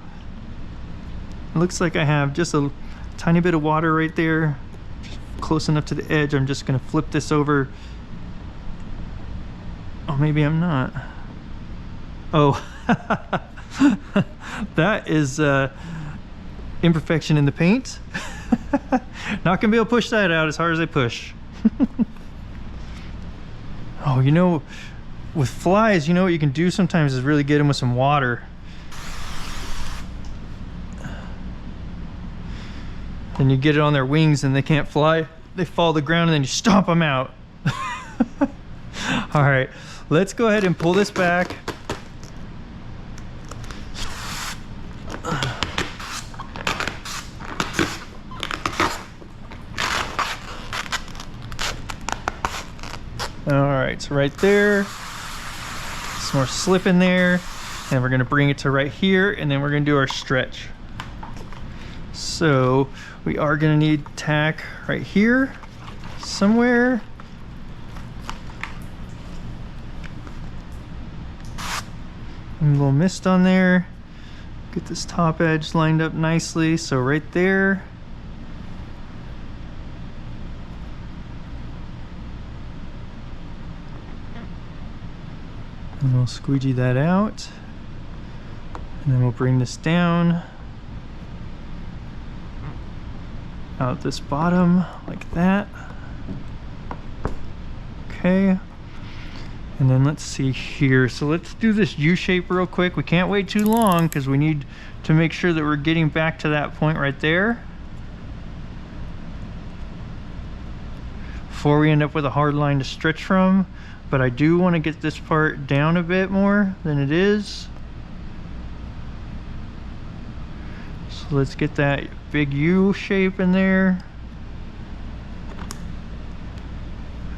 looks like I have just a tiny bit of water right there, just close enough to the edge. I'm just gonna flip this over. Oh, maybe I'm not. Oh, that is imperfection in the paint. Not gonna be able to push that out as hard as I push. Oh, you know, with flies, you know what you can do sometimes is really get them with some water. Then you get it on their wings and they can't fly. They fall to the ground and then you stomp them out. All right, let's go ahead and pull this back. All right, so right there, some more slip in there, and we're gonna bring it to right here, and then we're gonna do our stretch. So we are gonna need tack right here somewhere. And a little mist on there. Get this top edge lined up nicely. So right there. And we'll squeegee that out. And then we'll bring this down. Out this bottom like that. Okay. And then let's see here. So let's do this U shape real quick. We can't wait too long because we need to make sure that we're getting back to that point right there before we end up with a hard line to stretch from. But I do want to get this part down a bit more than it is. So let's get that big U shape in there.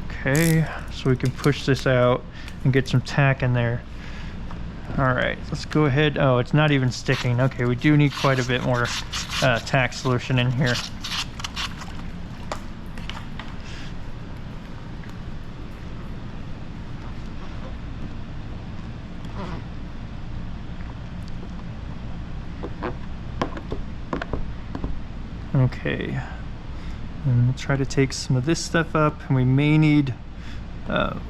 Okay, so we can push this out and get some tack in there. All right, let's go ahead. Oh, it's not even sticking. Okay, we do need quite a bit more tack solution in here. Okay, and we'll try to take some of this stuff up, and we may need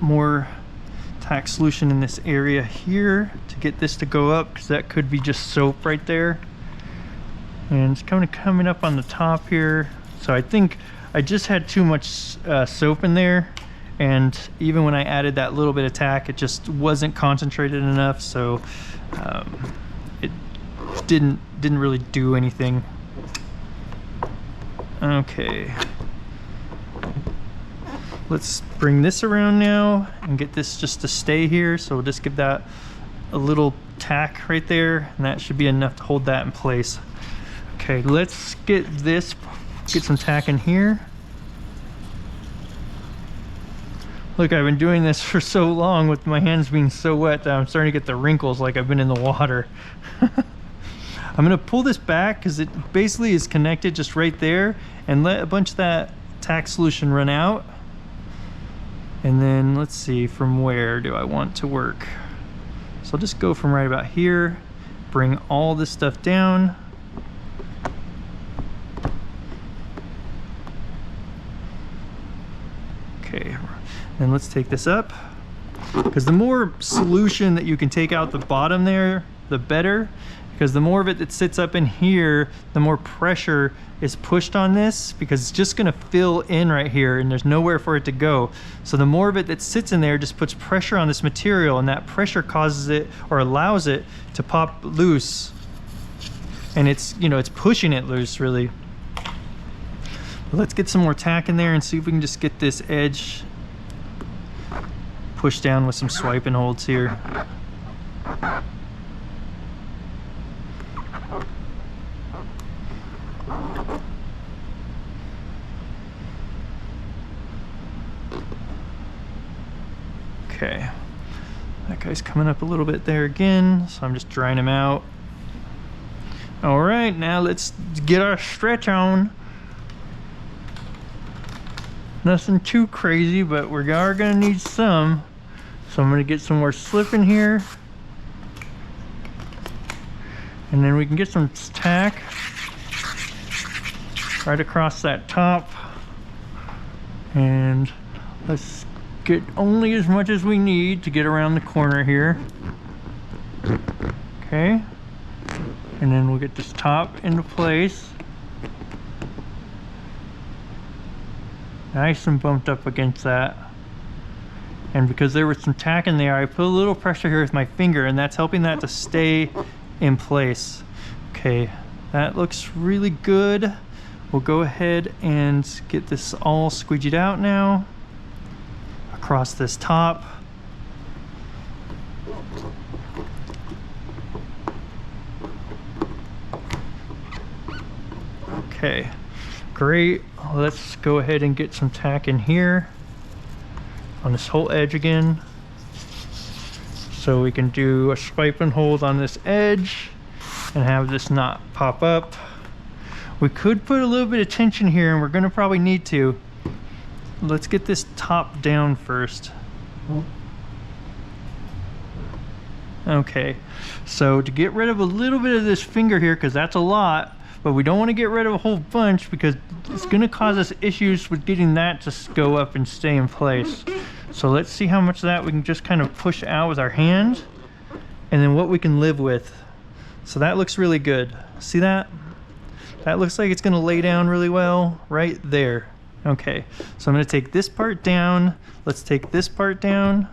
more tack solution in this area here to get this to go up, because that could be just soap right there. And it's kind of coming up on the top here. So I think I just had too much soap in there, and even when I added that little bit of tack, it just wasn't concentrated enough, so it didn't really do anything. Okay, let's bring this around now and get this just to stay here. So we'll just give that a little tack right there, and that should be enough to hold that in place. Okay, let's get some tack in here. Look, I've been doing this for so long with my hands being so wet that I'm starting to get the wrinkles like I've been in the water. I'm gonna pull this back because it basically is connected just right there, and let a bunch of that tack solution run out. And then let's see, from where do I want to work? So I'll just go from right about here, bring all this stuff down. Okay, then let's take this up, because the more solution that you can take out the bottom there, the better. Because the more of it that sits up in here, the more pressure is pushed on this, because it's just gonna fill in right here and there's nowhere for it to go. So the more of it that sits in there just puts pressure on this material, and that pressure causes it, or allows it, to pop loose. And it's, you know, it's pushing it loose really. But let's get some more tack in there and see if we can just get this edge pushed down with some swiping holds here. Okay, that guy's coming up a little bit there again, so I'm just drying him out. All right, now let's get our stretch on. Nothing too crazy, but we are gonna need some. So I'm gonna get some more slip in here. And then we can get some tack right across that top. And let's get only as much as we need to get around the corner here. Okay, and then we'll get this top into place, nice and bumped up against that. And because there was some tack in there, I put a little pressure here with my finger, and that's helping that to stay in place. Okay, that looks really good. We'll go ahead and get this all squeegeed out now across this top. Okay, great. Let's go ahead and get some tack in here. on this whole edge again. So we can do a swipe and hold on this edge and have this knot pop up. We could put a little bit of tension here, and we're gonna probably need to. Let's get this top down first. Okay, so to get rid of a little bit of this finger here, because that's a lot, but we don't want to get rid of a whole bunch because it's going to cause us issues with getting that to go up and stay in place. So let's see how much of that we can just kind of push out with our hand, and then what we can live with. So that looks really good. See that? That looks like it's going to lay down really well right there. Okay, so I'm going to take this part down. Let's take this part down.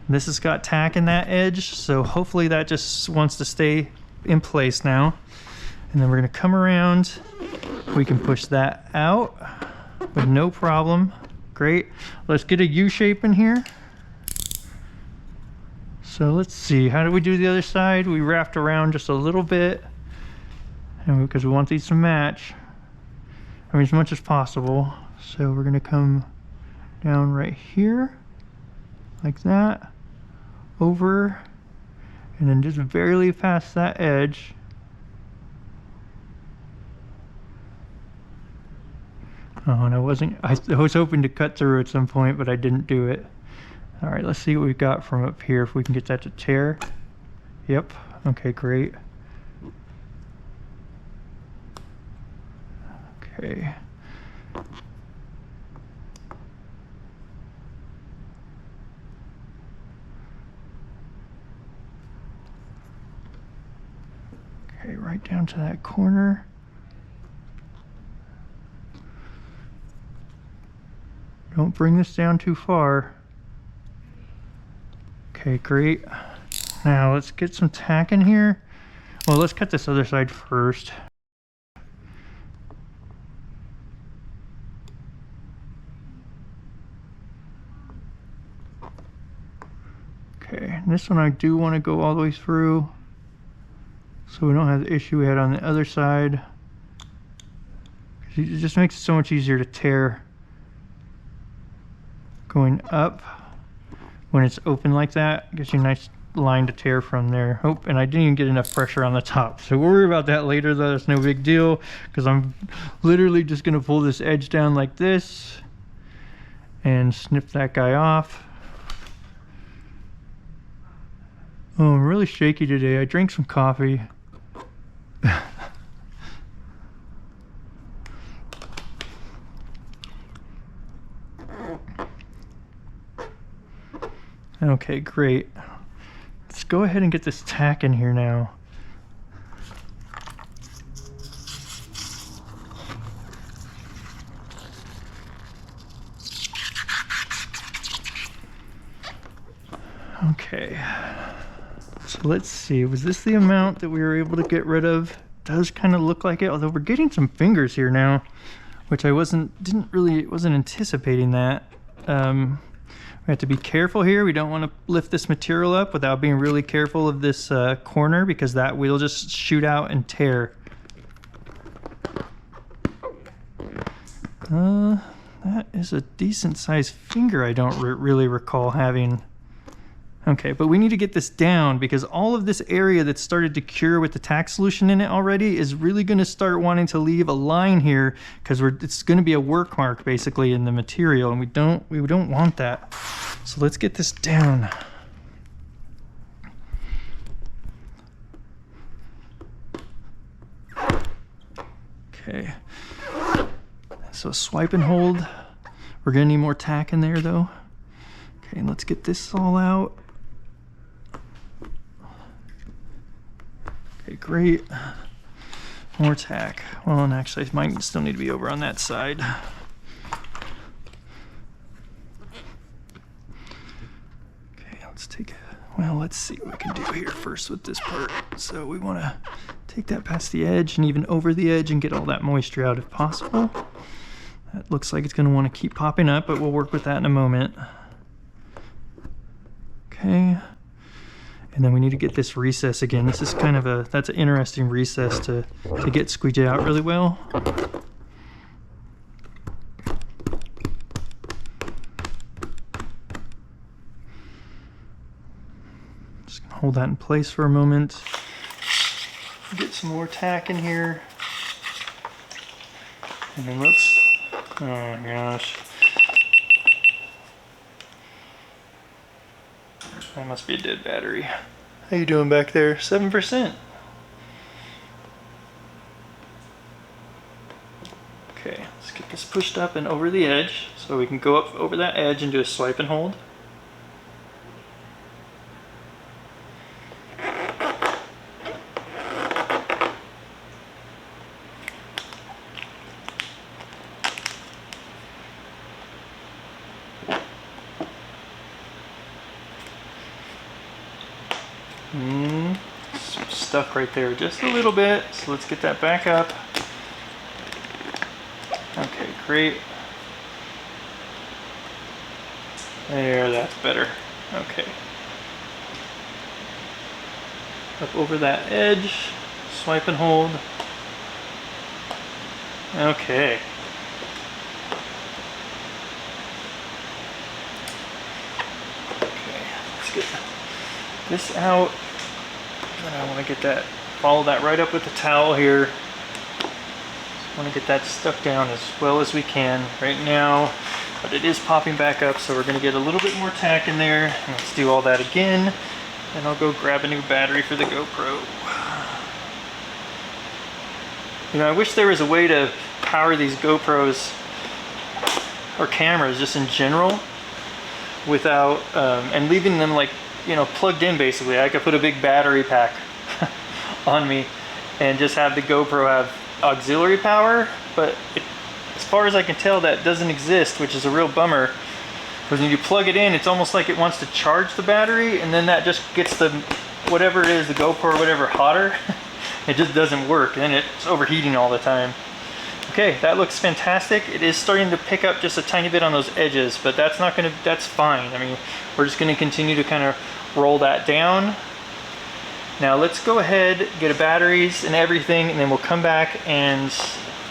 This has got tack in that edge, so hopefully that just wants to stay in place now. And then we're going to come around. We can push that out with no problem. Great. Let's get a U shape in here. So let's see, how do we do the other side? We wrapped around just a little bit, and because we want these to match, I mean, as much as possible. So we're going to come down right here like that, over, and then just barely past that edge. Oh, and I was hoping to cut through at some point, but I didn't do it. All right, let's see what we've got from up here, if we can get that to tear. Yep, okay, great. Okay. Okay, right down to that corner. Don't bring this down too far. Okay, great. Now let's get some tack in here. Well, let's cut this other side first. Okay, and this one I do want to go all the way through, so we don't have the issue we had on the other side. It just makes it so much easier to tear going up when it's open like that. Gives you a nice line to tear from there. Oh, and I didn't even get enough pressure on the top, so we'll worry about that later though. That's no big deal, because I'm literally just going to pull this edge down like this and snip that guy off. Oh, I'm really shaky today. I drank some coffee. Okay, great. Let's go ahead and get this tack in here now. Okay. So let's see, was this the amount that we were able to get rid of? Does kind of look like it, although we're getting some fingers here now, which I wasn't anticipating that. We have to be careful here. We don't want to lift this material up without being really careful of this corner, because that will just shoot out and tear. That is a decent sized finger. I don't really recall having. Okay, but we need to get this down, because all of this area that's started to cure with the tack solution in it already is really going to start wanting to leave a line here, because it's going to be a work mark basically in the material, and we don't want that. So let's get this down. Okay, so swipe and hold. We're going to need more tack in there though. Okay, let's get this all out. Okay, great. More tack. Well, and actually it might still need to be over on that side. Okay, let's take, well, let's see what we can do here first with this part. So we want to take that past the edge and even over the edge and get all that moisture out if possible. That looks like it's going to want to keep popping up, but we'll work with that in a moment. Okay. And then we need to get this recess again. This is kind of that's an interesting recess to get squeeged out really well. hold that in place for a moment. Get some more tack in here. And then let's, oh my gosh. That must be a dead battery. How you doing back there? 7%. Okay, let's get this pushed up and over the edge so we can go up over that edge and do a swipe and hold. Stuck right there just a little bit, so let's get that back up. Okay, great. There, that's better. Okay. Up over that edge, swipe and hold. Okay. Okay, let's get this out. And I want to get that, follow that right up with the towel here. Just want to get that stuck down as well as we can right now, but it is popping back up, so we're going to get a little bit more tack in there. And let's do all that again, and I'll go grab a new battery for the GoPro. You know, I wish there was a way to power these GoPros or cameras just in general without, and leaving them like, you know, plugged in basically. I could put a big battery pack on me and just have the GoPro have auxiliary power, but as far as I can tell, that doesn't exist, which is a real bummer, because when you plug it in, it's almost like it wants to charge the battery, and then that just gets the, whatever it is, the GoPro or whatever, hotter. It just doesn't work, and it's overheating all the time. Okay, that looks fantastic. It is starting to pick up just a tiny bit on those edges, but that's not gonna, that's fine. I mean, we're just gonna continue to kind of roll that down. Now let's go ahead, get a batteries and everything, and then we'll come back and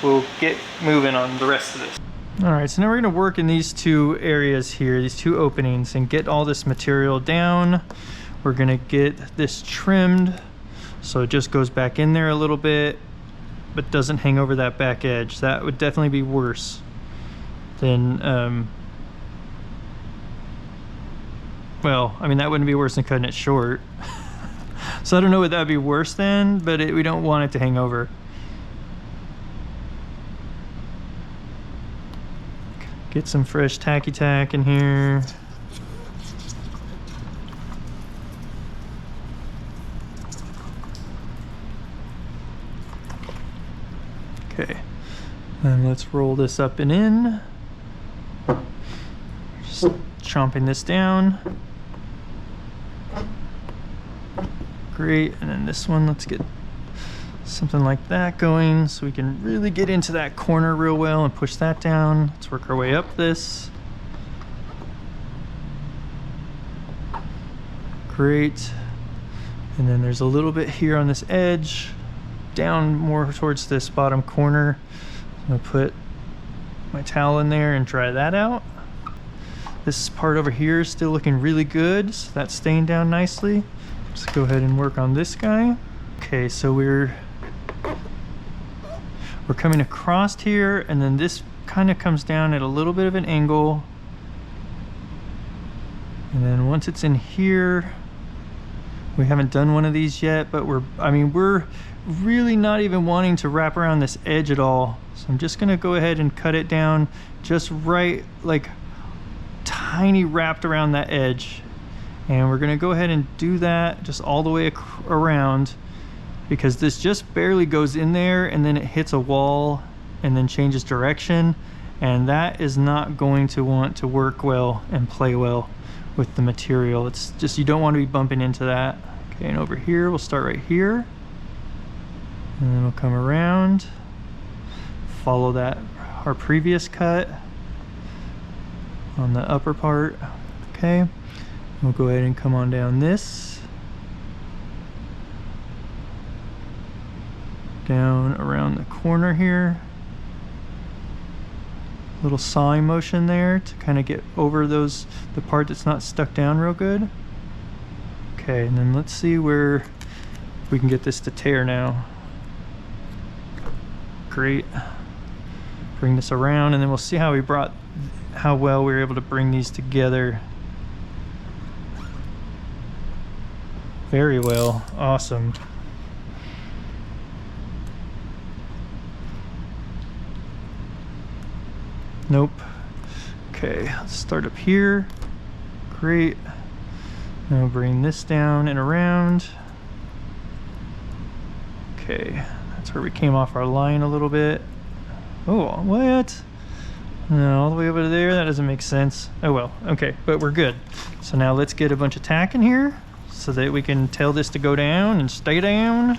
we'll get moving on the rest of this. All right, so now we're gonna work in these two areas here, these two openings, and get all this material down. We're gonna get this trimmed so it just goes back in there a little bit, but doesn't hang over that back edge. That would definitely be worse than, well, I mean, that wouldn't be worse than cutting it short. So I don't know what that would be worse than, but we don't want it to hang over. Get some fresh tacky tack in here. Okay, and let's roll this up and in. Just chomping this down. Great, and then this one, let's get something like that going so we can really get into that corner real well and push that down. Let's work our way up this. Great, and then there's a little bit here on this edge, down more towards this bottom corner. I'm gonna put my towel in there and dry that out. This part over here is still looking really good, so that's staying down nicely. Let's go ahead and work on this guy. Okay, so we're coming across here, and then this kind of comes down at a little bit of an angle. And then once it's in here, we haven't done one of these yet, but we're really not even wanting to wrap around this edge at all. So I'm just gonna go ahead and cut it down just right, like tiny wrapped around that edge. And we're gonna go ahead and do that just all the way around, because this just barely goes in there and then it hits a wall and then changes direction. And that is not going to want to work well and play well with the material. It's just, you don't want to be bumping into that. Okay, and over here, we'll start right here. And then we'll come around, follow that, our previous cut on the upper part. Okay, we'll go ahead and come on down this, down around the corner here. Little sawing motion there to kind of get over those, the part that's not stuck down real good. Okay, and then let's see where we can get this to tear now. Great. Bring this around, and then we'll see how well we were able to bring these together. Very well. Awesome. Nope. Okay, let's start up here. Great. Now we'll bring this down and around. Okay, that's where we came off our line a little bit. Oh, what? No, all the way over there? That doesn't make sense. Oh well, okay, but we're good. So now let's get a bunch of tack in here so that we can tell this to go down and stay down.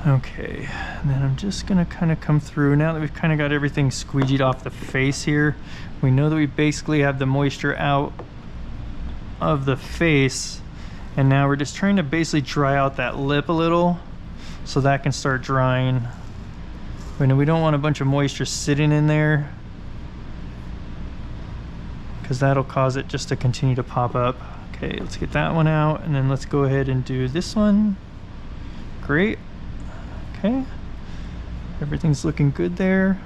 Okay, and then I'm just gonna kind of come through. Now that we've kind of got everything squeegeed off the face here, we know that we basically have the moisture out of the face, and now we're just trying to basically dry out that lip a little so that can start drying. We know we don't want a bunch of moisture sitting in there because that'll cause it just to continue to pop up. Okay, let's get that one out, and then let's go ahead and do this one. Great. Okay, everything's looking good there.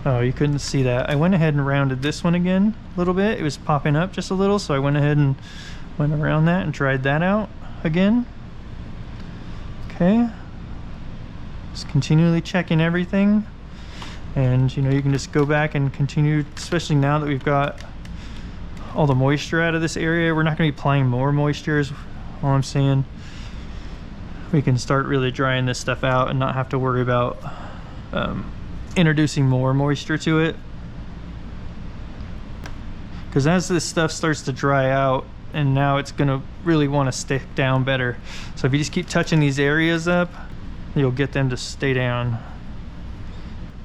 Oh, you couldn't see that. I went ahead and rounded this one again a little bit. It was popping up just a little, so I went ahead and went around that and dried that out again. Okay, just continually checking everything. And you know, you can just go back and continue, especially now that we've got all the moisture out of this area. We're not going to be applying more moisture is all I'm saying. We can start really drying this stuff out and not have to worry about introducing more moisture to it. Because as this stuff starts to dry out, and now it's going to really want to stick down better. So if you just keep touching these areas up, you'll get them to stay down.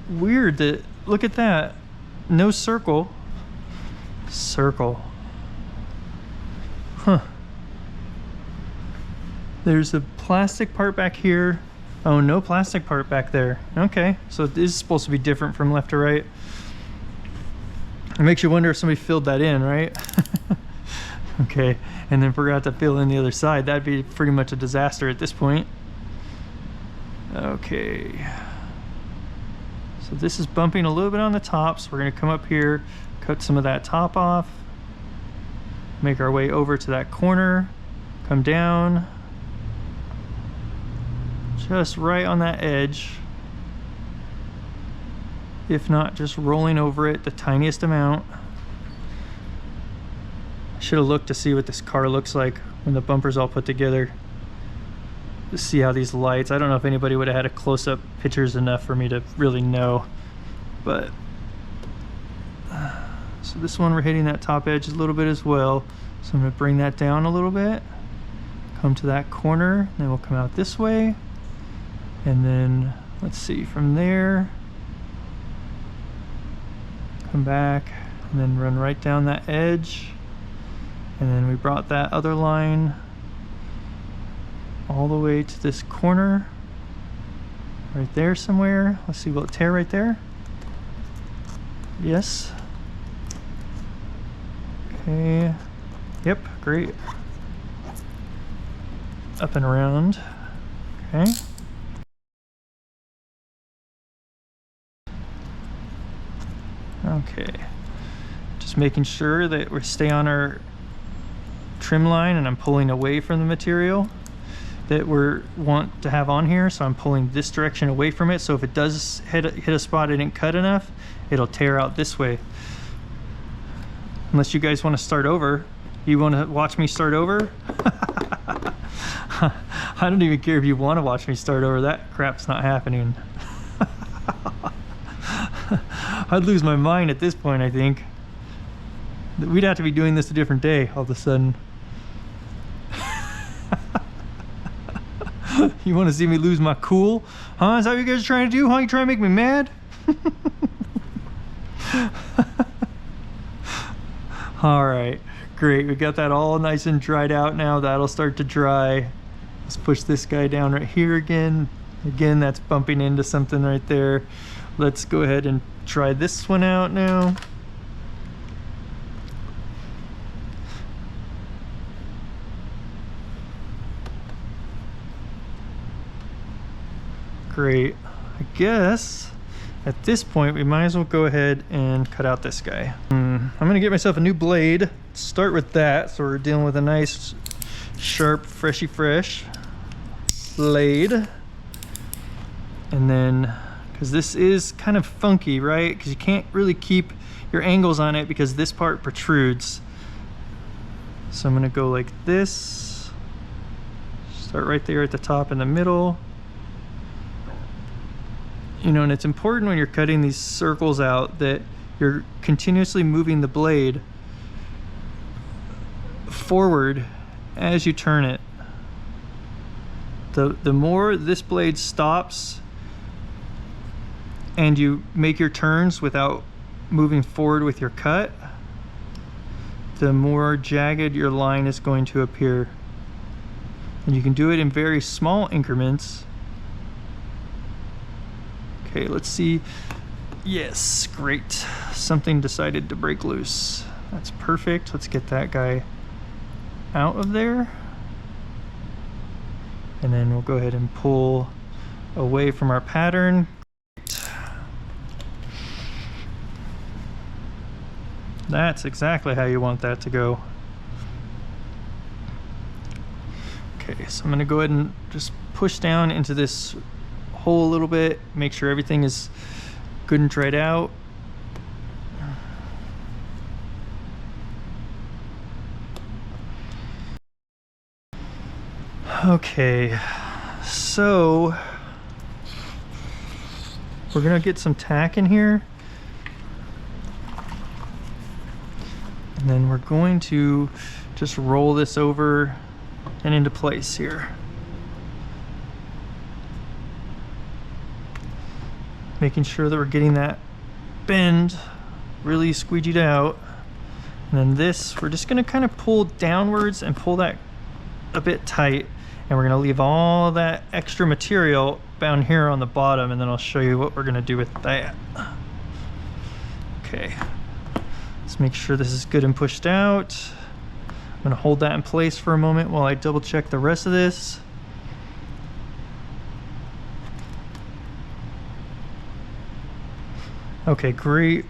Weird that, look at that, no circle. Circle. Huh. There's a plastic part back here. Oh, no plastic part back there. Okay, so this is supposed to be different from left to right. It makes you wonder if somebody filled that in, right? Okay, and then forgot to fill in the other side. That'd be pretty much a disaster at this point. Okay. So this is bumping a little bit on the top, so we're gonna come up here, cut some of that top off, make our way over to that corner, come down, just right on that edge. If not, just rolling over it the tiniest amount. I should have looked to see what this car looks like when the bumper's all put together. To see how these lights, I don't know if anybody would have had a close-up pictures enough for me to really know, but so this one we're hitting that top edge a little bit as well. So I'm going to bring that down a little bit, come to that corner, then we'll come out this way, and then let's see, from there come back and then run right down that edge, and then we brought that other line all the way to this corner right there somewhere. Let's see, will it tear right there? Yes. Okay, yep, great. Up and around. Okay. Okay, just making sure that we stay on our trim line, and I'm pulling away from the material that we want to have on here, so I'm pulling this direction away from it, so if it does hit a spot I didn't cut enough, it'll tear out this way. Unless you guys want to start over. You want to watch me start over? I don't even care if you want to watch me start over. That crap's not happening. I'd lose my mind at this point, I think. We'd have to be doing this a different day all of a sudden. You want to see me lose my cool? Huh? Is that what you guys are trying to do? Huh? You trying to make me mad? All right, great. We got that all nice and dried out now. That'll start to dry. Let's push this guy down right here again. Again, that's bumping into something right there. Let's go ahead and try this one out now. Great. I guess at this point we might as well go ahead and cut out this guy. I'm gonna get myself a new blade. Start with that, so we're dealing with a nice sharp freshy fresh blade. And then, because this is kind of funky, right? Because you can't really keep your angles on it because this part protrudes. So I'm gonna go like this. Start right there at the top in the middle. You know, and it's important when you're cutting these circles out that you're continuously moving the blade forward as you turn it. The more this blade stops and you make your turns without moving forward with your cut, the more jagged your line is going to appear. And you can do it in very small increments. Okay, let's see. Yes, great. Something decided to break loose. That's perfect. Let's get that guy out of there. And then we'll go ahead and pull away from our pattern. That's exactly how you want that to go. Okay, so I'm gonna go ahead and just push down into this hole a little bit, make sure everything is good and dried out. Okay, so we're gonna get some tack in here, and then we're going to just roll this over and into place here. Making sure that we're getting that bend really squeegeed out. And then this, we're just gonna kind of pull downwards and pull that a bit tight. And we're gonna leave all that extra material down here on the bottom, and then I'll show you what we're gonna do with that. Okay, let's make sure this is good and pushed out. I'm gonna hold that in place for a moment while I double check the rest of this. Okay, great.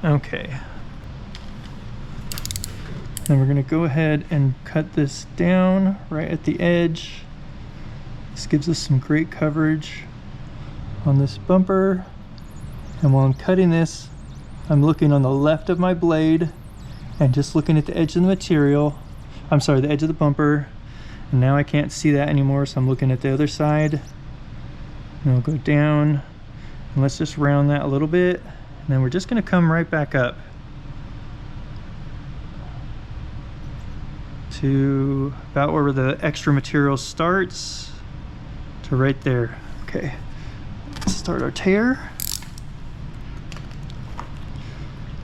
Okay. Then we're gonna go ahead and cut this down right at the edge. This gives us some great coverage on this bumper. And while I'm cutting this, I'm looking on the left of my blade and just looking at the edge of the material. I'm sorry, the edge of the bumper. And now I can't see that anymore, so I'm looking at the other side. And we'll go down, and let's just round that a little bit, and then we're just gonna come right back up to about where the extra material starts, to right there. Okay, let's start our tear.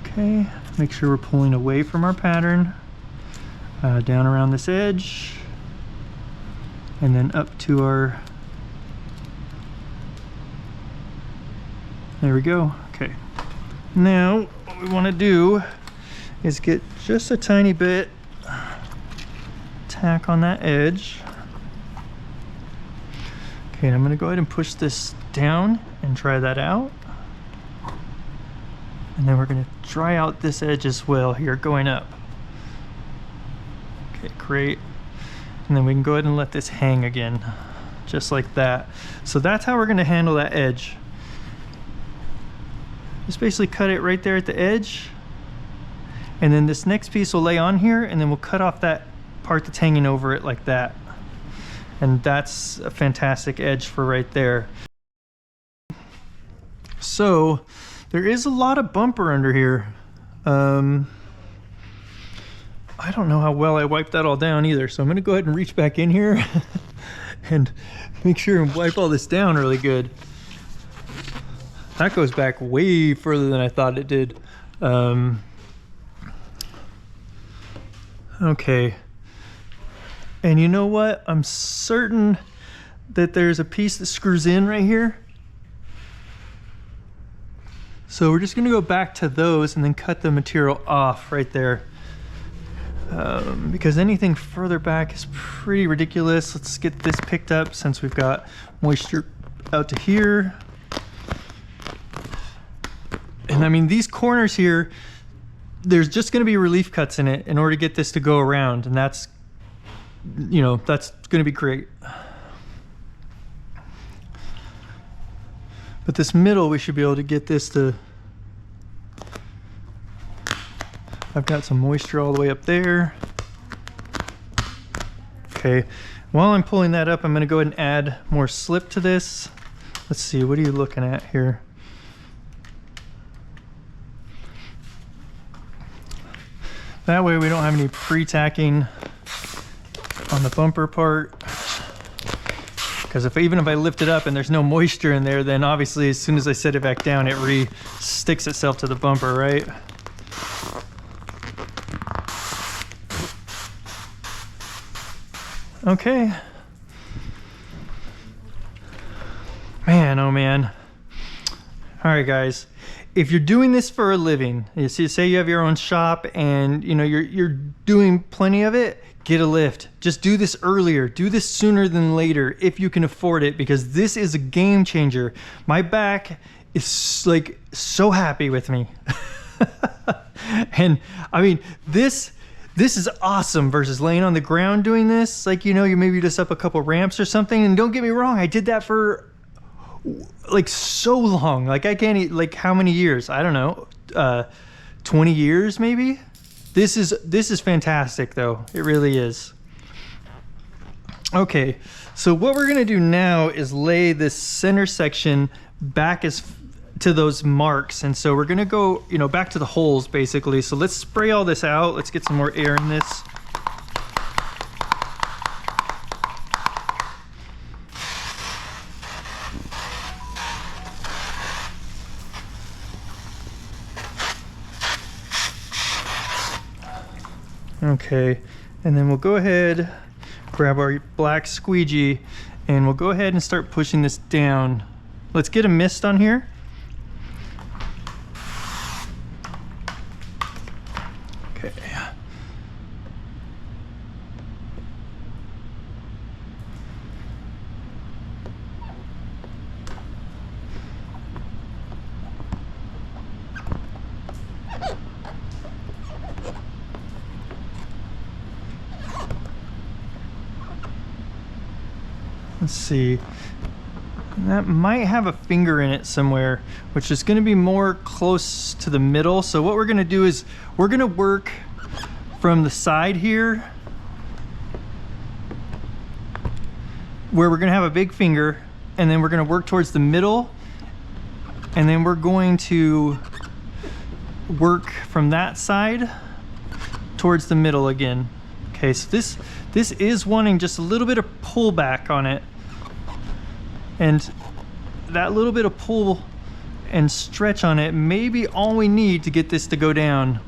Okay, make sure we're pulling away from our pattern, down around this edge, and then up to our, there we go. Okay, now what we want to do is get just a tiny bit tack on that edge. Okay, and I'm going to go ahead and push this down and try that out. And then we're going to dry out this edge as well here, going up. Okay, great. And then we can go ahead and let this hang again, just like that. So that's how we're going to handle that edge. Just basically cut it right there at the edge, and then this next piece will lay on here, and then we'll cut off that part that's hanging over it like that. And that's a fantastic edge for right there. So there is a lot of bumper under here. I don't know how well I wiped that all down either, so I'm gonna go ahead and reach back in here and make sure and wipe all this down really good. That goes back way further than I thought it did. Okay. And you know what? I'm certain that there's a piece that screws in right here. So we're just gonna go back to those and then cut the material off right there. Because anything further back is pretty ridiculous. Let's get this picked up since we've got moisture out to here. And I mean, these corners here, there's just gonna be relief cuts in it in order to get this to go around, and that's, you know, that's gonna be great. But this middle, we should be able to get this to, I've got some moisture all the way up there. Okay, while I'm pulling that up, I'm gonna go ahead and add more slip to this. Let's see, what are you looking at here? That way we don't have any pre-tacking on the bumper part. Because even if I lift it up and there's no moisture in there, then obviously as soon as I set it back down, it re-sticks itself to the bumper, right? Okay. Man, oh man. All right, guys. If you're doing this for a living, you see, say you have your own shop and you know you're doing plenty of it, get a lift. Just do this earlier. Do this sooner than later if you can afford it, because this is a game changer. My back is like so happy with me. And I mean, this is awesome versus laying on the ground doing this. Like, you know, you maybe just up a couple ramps or something. And don't get me wrong, I did that for like so long. Like I can't, like how many years? I don't know, 20 years maybe. This is fantastic though. It really is. Okay, so what we're gonna do now is lay this center section back to those marks, and so we're gonna go, you know, back to the holes basically. So let's spray all this out. Let's get some more air in this. Okay, and then we'll go ahead, grab our black squeegee, and we'll go ahead and start pushing this down. Let's get a mist on here. Okay. Let's see, that might have a finger in it somewhere, which is going to be more close to the middle. So what we're going to do is we're going to work from the side here where we're going to have a big finger, and then we're going to work towards the middle, and then we're going to work from that side towards the middle again. Okay, so this is wanting just a little bit of pullback on it. And that little bit of pull and stretch on it may be all we need to get this to go down.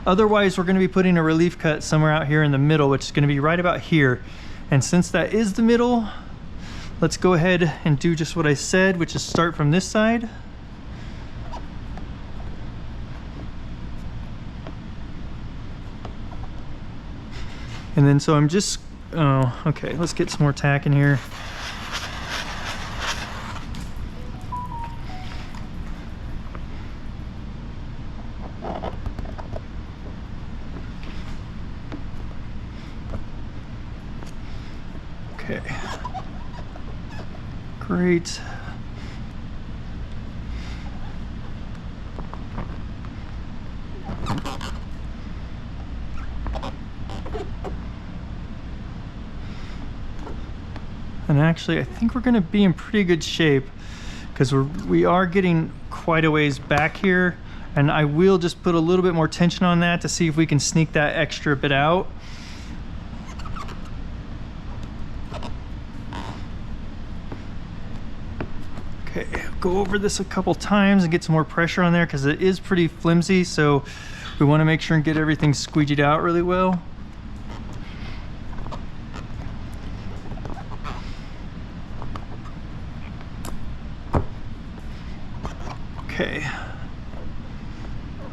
Otherwise, we're going to be putting a relief cut somewhere out here in the middle, which is going to be right about here. And since that is the middle, let's go ahead and do just what I said, which is start from this side. And then so I'm just, oh, okay, let's get some more tack in here. Okay, great. And actually, I think we're going to be in pretty good shape because we are getting quite a ways back here, and I will just put a little bit more tension on that to see if we can sneak that extra bit out. Okay, go over this a couple times and get some more pressure on there because it is pretty flimsy, so we want to make sure and get everything squeegeed out really well. Okay.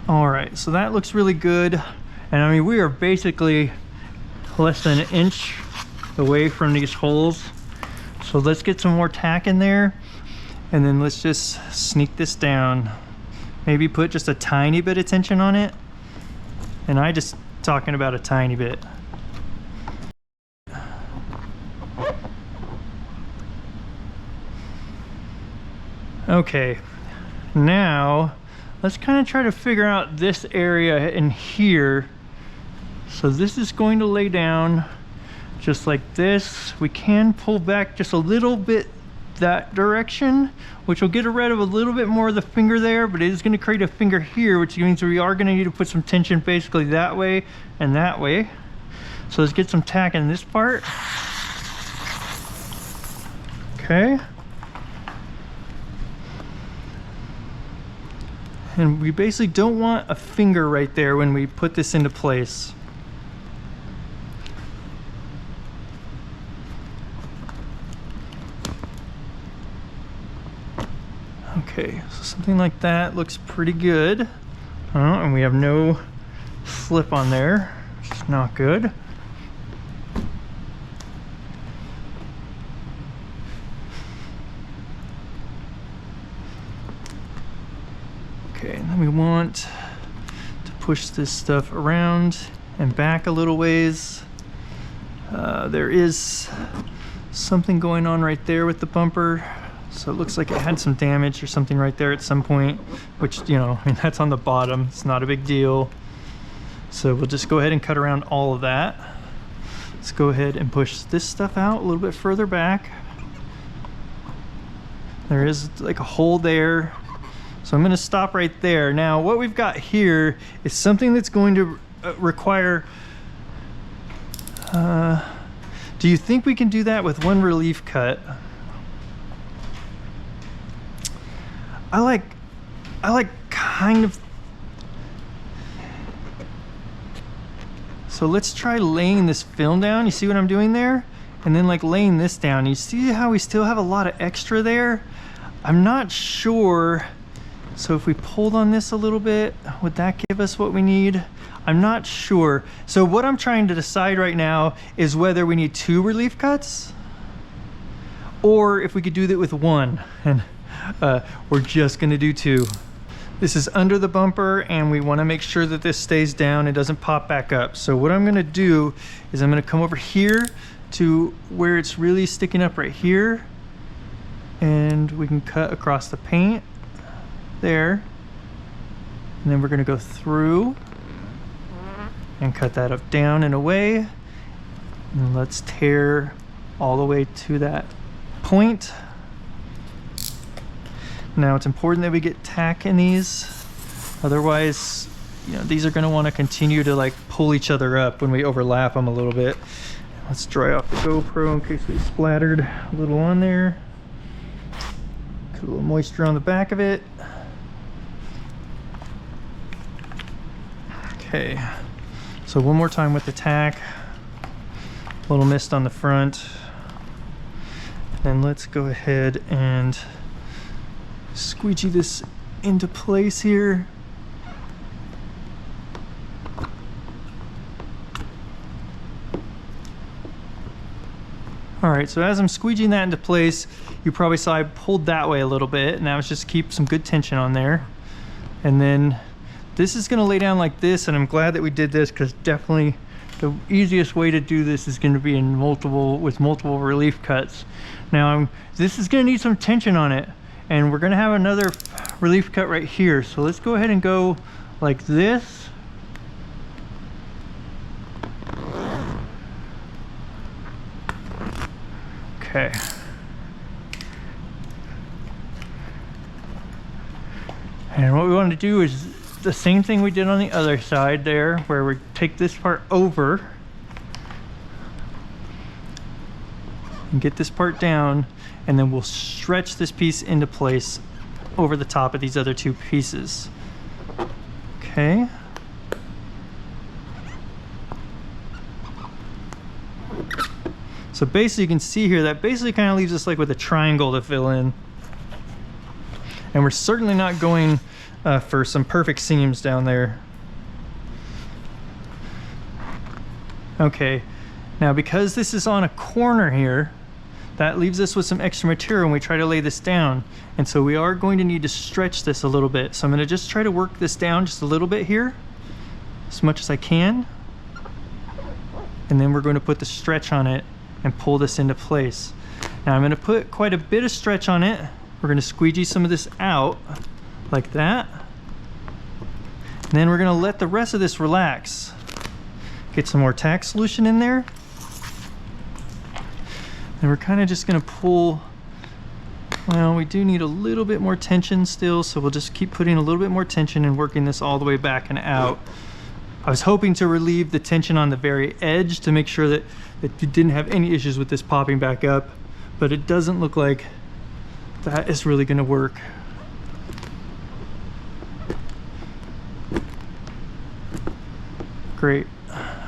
All right, so that looks really good. And I mean, we are basically less than an inch away from these holes. So let's get some more tack in there, and then let's just sneak this down. Maybe put just a tiny bit of tension on it. And I just talking about a tiny bit. Okay, now let's kind of try to figure out this area in here. So this is going to lay down just like this. We can pull back just a little bit that direction, which will get rid of a little bit more of the finger there, but it is going to create a finger here, which means we are going to need to put some tension basically that way and that way. So let's get some tack in this part. Okay. And we basically don't want a finger right there when we put this into place. Okay, so something like that looks pretty good. And we have no slip on there, which is not good. Okay, and then we want to push this stuff around and back a little ways. There is something going on right there with the bumper. So it looks like it had some damage or something right there at some point, which, you know, I mean, that's on the bottom. It's not a big deal. So we'll just go ahead and cut around all of that. Let's go ahead and push this stuff out a little bit further back. There is like a hole there. So I'm going to stop right there. Now what we've got here is something that's going to require... do you think we can do that with one relief cut? I like kind of... So let's try laying this film down. You see what I'm doing there? And then like laying this down. You see how we still have a lot of extra there? I'm not sure. So if we pulled on this a little bit, would that give us what we need? I'm not sure. So what I'm trying to decide right now is whether we need 2 relief cuts or if we could do that with 1. And we're just gonna do 2. This is under the bumper and we want to make sure that this stays down and doesn't pop back up. So what I'm gonna do is I'm gonna come over here to where it's really sticking up right here, and we can cut across the paint there, and then we're gonna go through and cut that up down and away, and let's tear all the way to that point. Now it's important that we get tack in these, otherwise, you know, these are going to want to continue to like pull each other up when we overlap them a little bit. Let's dry off the GoPro in case we splattered a little on there. Put a little moisture on the back of it. Okay, so one more time with the tack. A little mist on the front. Then let's go ahead and squeegee this into place here. All right, so as I'm squeegeeing that into place, you probably saw I pulled that way a little bit, and that was just to keep some good tension on there. And then this is gonna lay down like this, and I'm glad that we did this because definitely the easiest way to do this is gonna be in multiple relief cuts. Now, this is gonna need some tension on it, and we're gonna have another relief cut right here. So let's go ahead and go like this. Okay. And what we want to do is the same thing we did on the other side there, where we take this part over and get this part down, and then we'll stretch this piece into place over the top of these other two pieces. Okay. So basically you can see here that basically kind of leaves us like with a triangle to fill in. And we're certainly not going for some perfect seams down there. Okay, now because this is on a corner here, that leaves us with some extra material when we try to lay this down. And so we are going to need to stretch this a little bit. So I'm gonna just try to work this down just a little bit here, as much as I can. And then we're going to put the stretch on it and pull this into place. Now I'm gonna put quite a bit of stretch on it. We're gonna squeegee some of this out like that. And then we're gonna let the rest of this relax. Get some more tack solution in there. And we're kind of just gonna pull, well, we do need a little bit more tension still, so we'll just keep putting a little bit more tension and working this all the way back and out. I was hoping to relieve the tension on the very edge to make sure that you didn't have any issues with this popping back up, but it doesn't look like that is really gonna work. Great.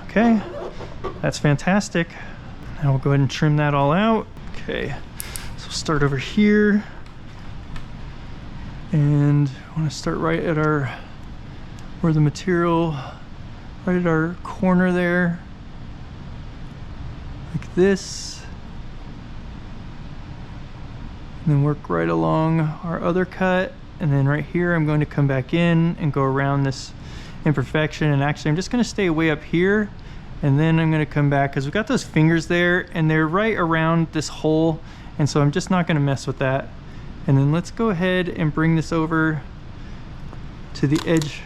Okay, that's fantastic. Now we'll go ahead and trim that all out. Okay, so start over here. And I want to start right at our, where the material, right at our corner there. Like this. And then work right along our other cut. And then right here, I'm going to come back in and go around this imperfection. And actually, I'm just going to stay way up here. And then I'm going to come back because we've got those fingers there and they're right around this hole. And so I'm just not going to mess with that. And then let's go ahead and bring this over to the edge.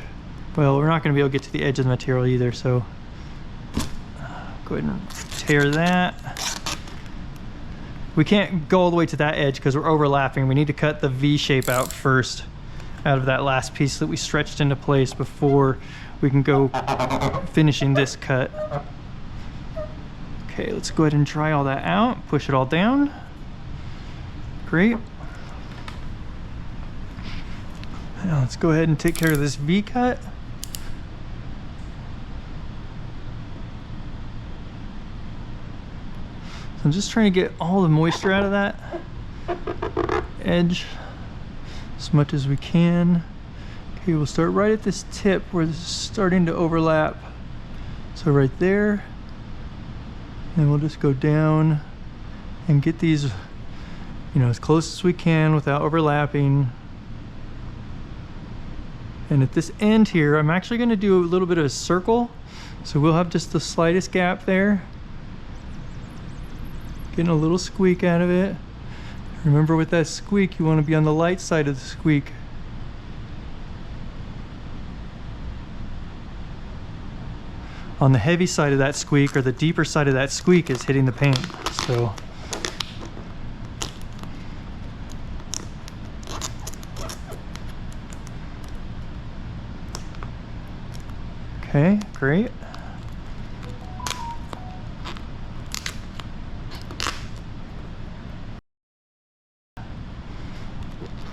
Well, we're not going to be able to get to the edge of the material either. So go ahead and tear that. We can't go all the way to that edge because we're overlapping. We need to cut the V shape out first out of that last piece that we stretched into place before we can go finishing this cut. Okay, let's go ahead and dry all that out, push it all down. Great. Now let's go ahead and take care of this V cut. So I'm just trying to get all the moisture out of that edge as much as we can. Okay, we'll start right at this tip where this is starting to overlap. So right there, and we'll just go down and get these, you know, as close as we can without overlapping. And at this end here, I'm actually going to do a little bit of a circle. So we'll have just the slightest gap there. Getting a little squeak out of it. Remember, with that squeak, you want to be on the light side of the squeak. On the heavy side of that squeak, or the deeper side of that squeak, is hitting the paint. So okay, great.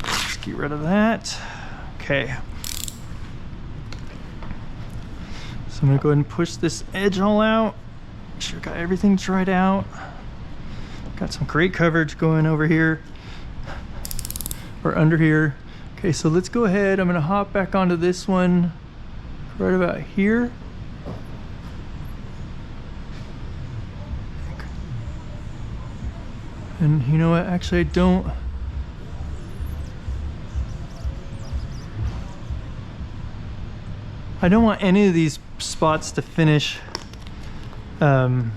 Let's get rid of that. Okay. So I'm gonna go ahead and push this edge all out. Make sure I got everything dried out. Got some great coverage going over here, or under here. Okay, so let's go ahead. I'm gonna hop back onto this one right about here. And you know what, actually I don't want any of these spots to finish on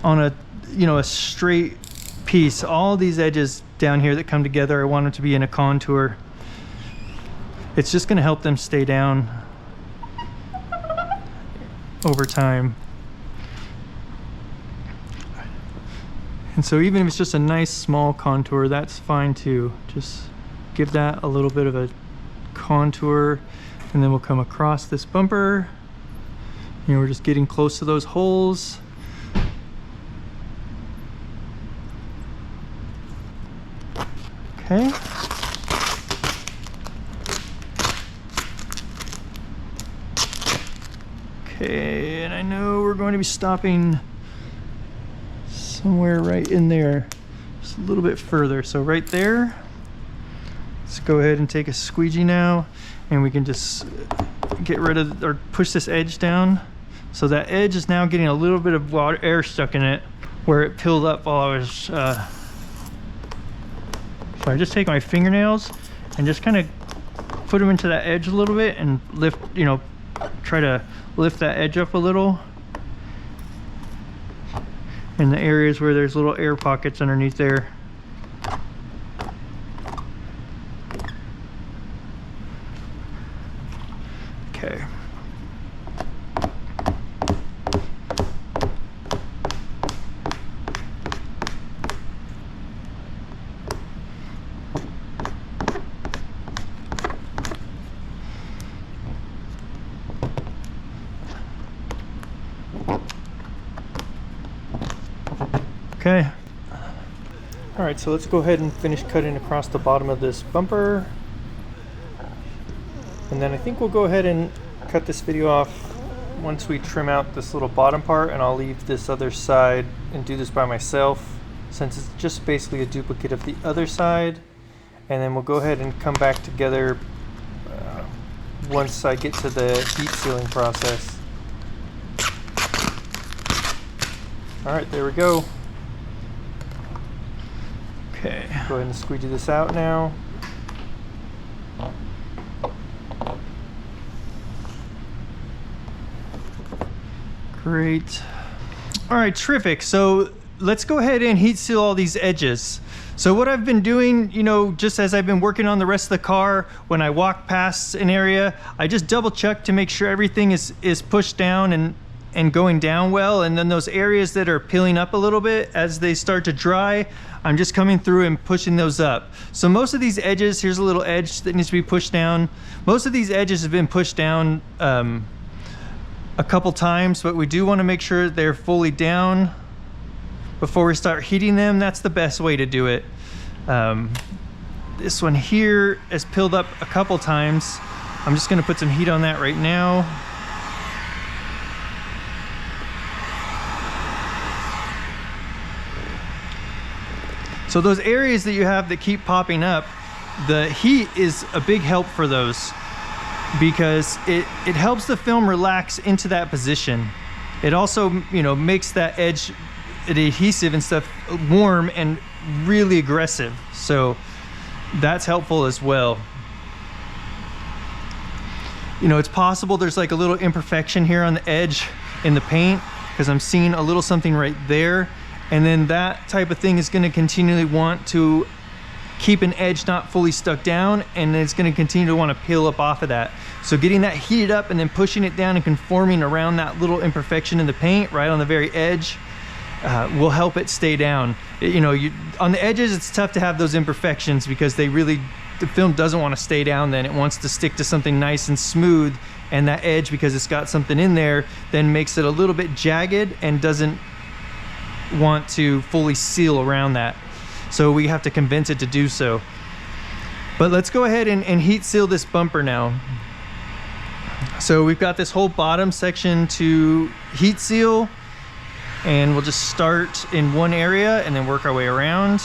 a, you know, a straight piece. All these edges down here that come together, I want them to be in a contour. It's just going to help them stay down over time. And so even if it's just a nice small contour, that's fine too. Just give that a little bit of a contour, and then we'll come across this bumper. You know, we're just getting close to those holes. Okay. Okay, and I know we're going to be stopping somewhere right in there, just a little bit further. So right there, let's go ahead and take a squeegee now, and we can just get rid of, or push this edge down. So that edge is now getting a little bit of water, air stuck in it where it peeled up while I was, so I just take my fingernails and just kind of put them into that edge a little bit and lift, you know, try to lift that edge up a little in the areas where there's little air pockets underneath there. Okay. Okay. All right, so let's go ahead and finish cutting across the bottom of this bumper. And then I think we'll go ahead and cut this video off once we trim out this little bottom part, and I'll leave this other side and do this by myself since it's just basically a duplicate of the other side. And then we'll go ahead and come back together once I get to the heat sealing process. All right, there we go. Okay, go ahead and squeegee this out now. Great. All right, terrific. So let's go ahead and heat seal all these edges. So what I've been doing, you know, just as I've been working on the rest of the car, when I walk past an area, I just double check to make sure everything is pushed down and going down well. And then those areas that are peeling up a little bit as they start to dry, I'm just coming through and pushing those up. So most of these edges, here's a little edge that needs to be pushed down. Most of these edges have been pushed down a couple times, but we do want to make sure they're fully down before we start heating them. That's the best way to do it. This one here is peeled up a couple times. I'm just going to put some heat on that right now. So those areas that you have that keep popping up, the heat is a big help for those because it helps the film relax into that position. It also, you know, makes that edge, the adhesive and stuff, warm and really aggressive. So that's helpful as well. You know, it's possible there's like a little imperfection here on the edge in the paint because I'm seeing a little something right there. And then that type of thing is going to continually want to keep an edge not fully stuck down, and it's going to continue to want to peel up off of that. So getting that heated up and then pushing it down and conforming around that little imperfection in the paint right on the very edge will help it stay down. You know, on the edges, it's tough to have those imperfections because the film doesn't want to stay down then. It wants to stick to something nice and smooth, and that edge, because it's got something in there, then makes it a little bit jagged and doesn't want to fully seal around that. So we have to convince it to do so. But let's go ahead and heat seal this bumper now. So we've got this whole bottom section to heat seal, and we'll just start in one area and then work our way around.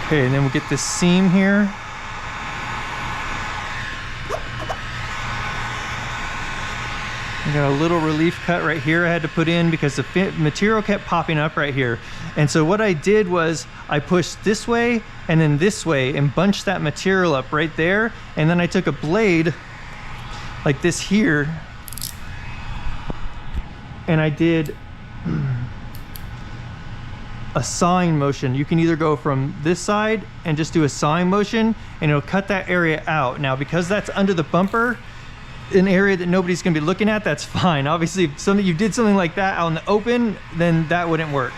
Okay, and then we'll get this seam here. I got a little relief cut right here I had to put in because the material kept popping up right here. And so what I did was I pushed this way and then this way and bunched that material up right there. And then I took a blade like this here and I did a sawing motion. You can either go from this side and just do a sawing motion and it'll cut that area out. Now, because that's under the bumper, an area that nobody's gonna be looking at, that's fine. Obviously, if you did something like that out in the open, then that wouldn't work.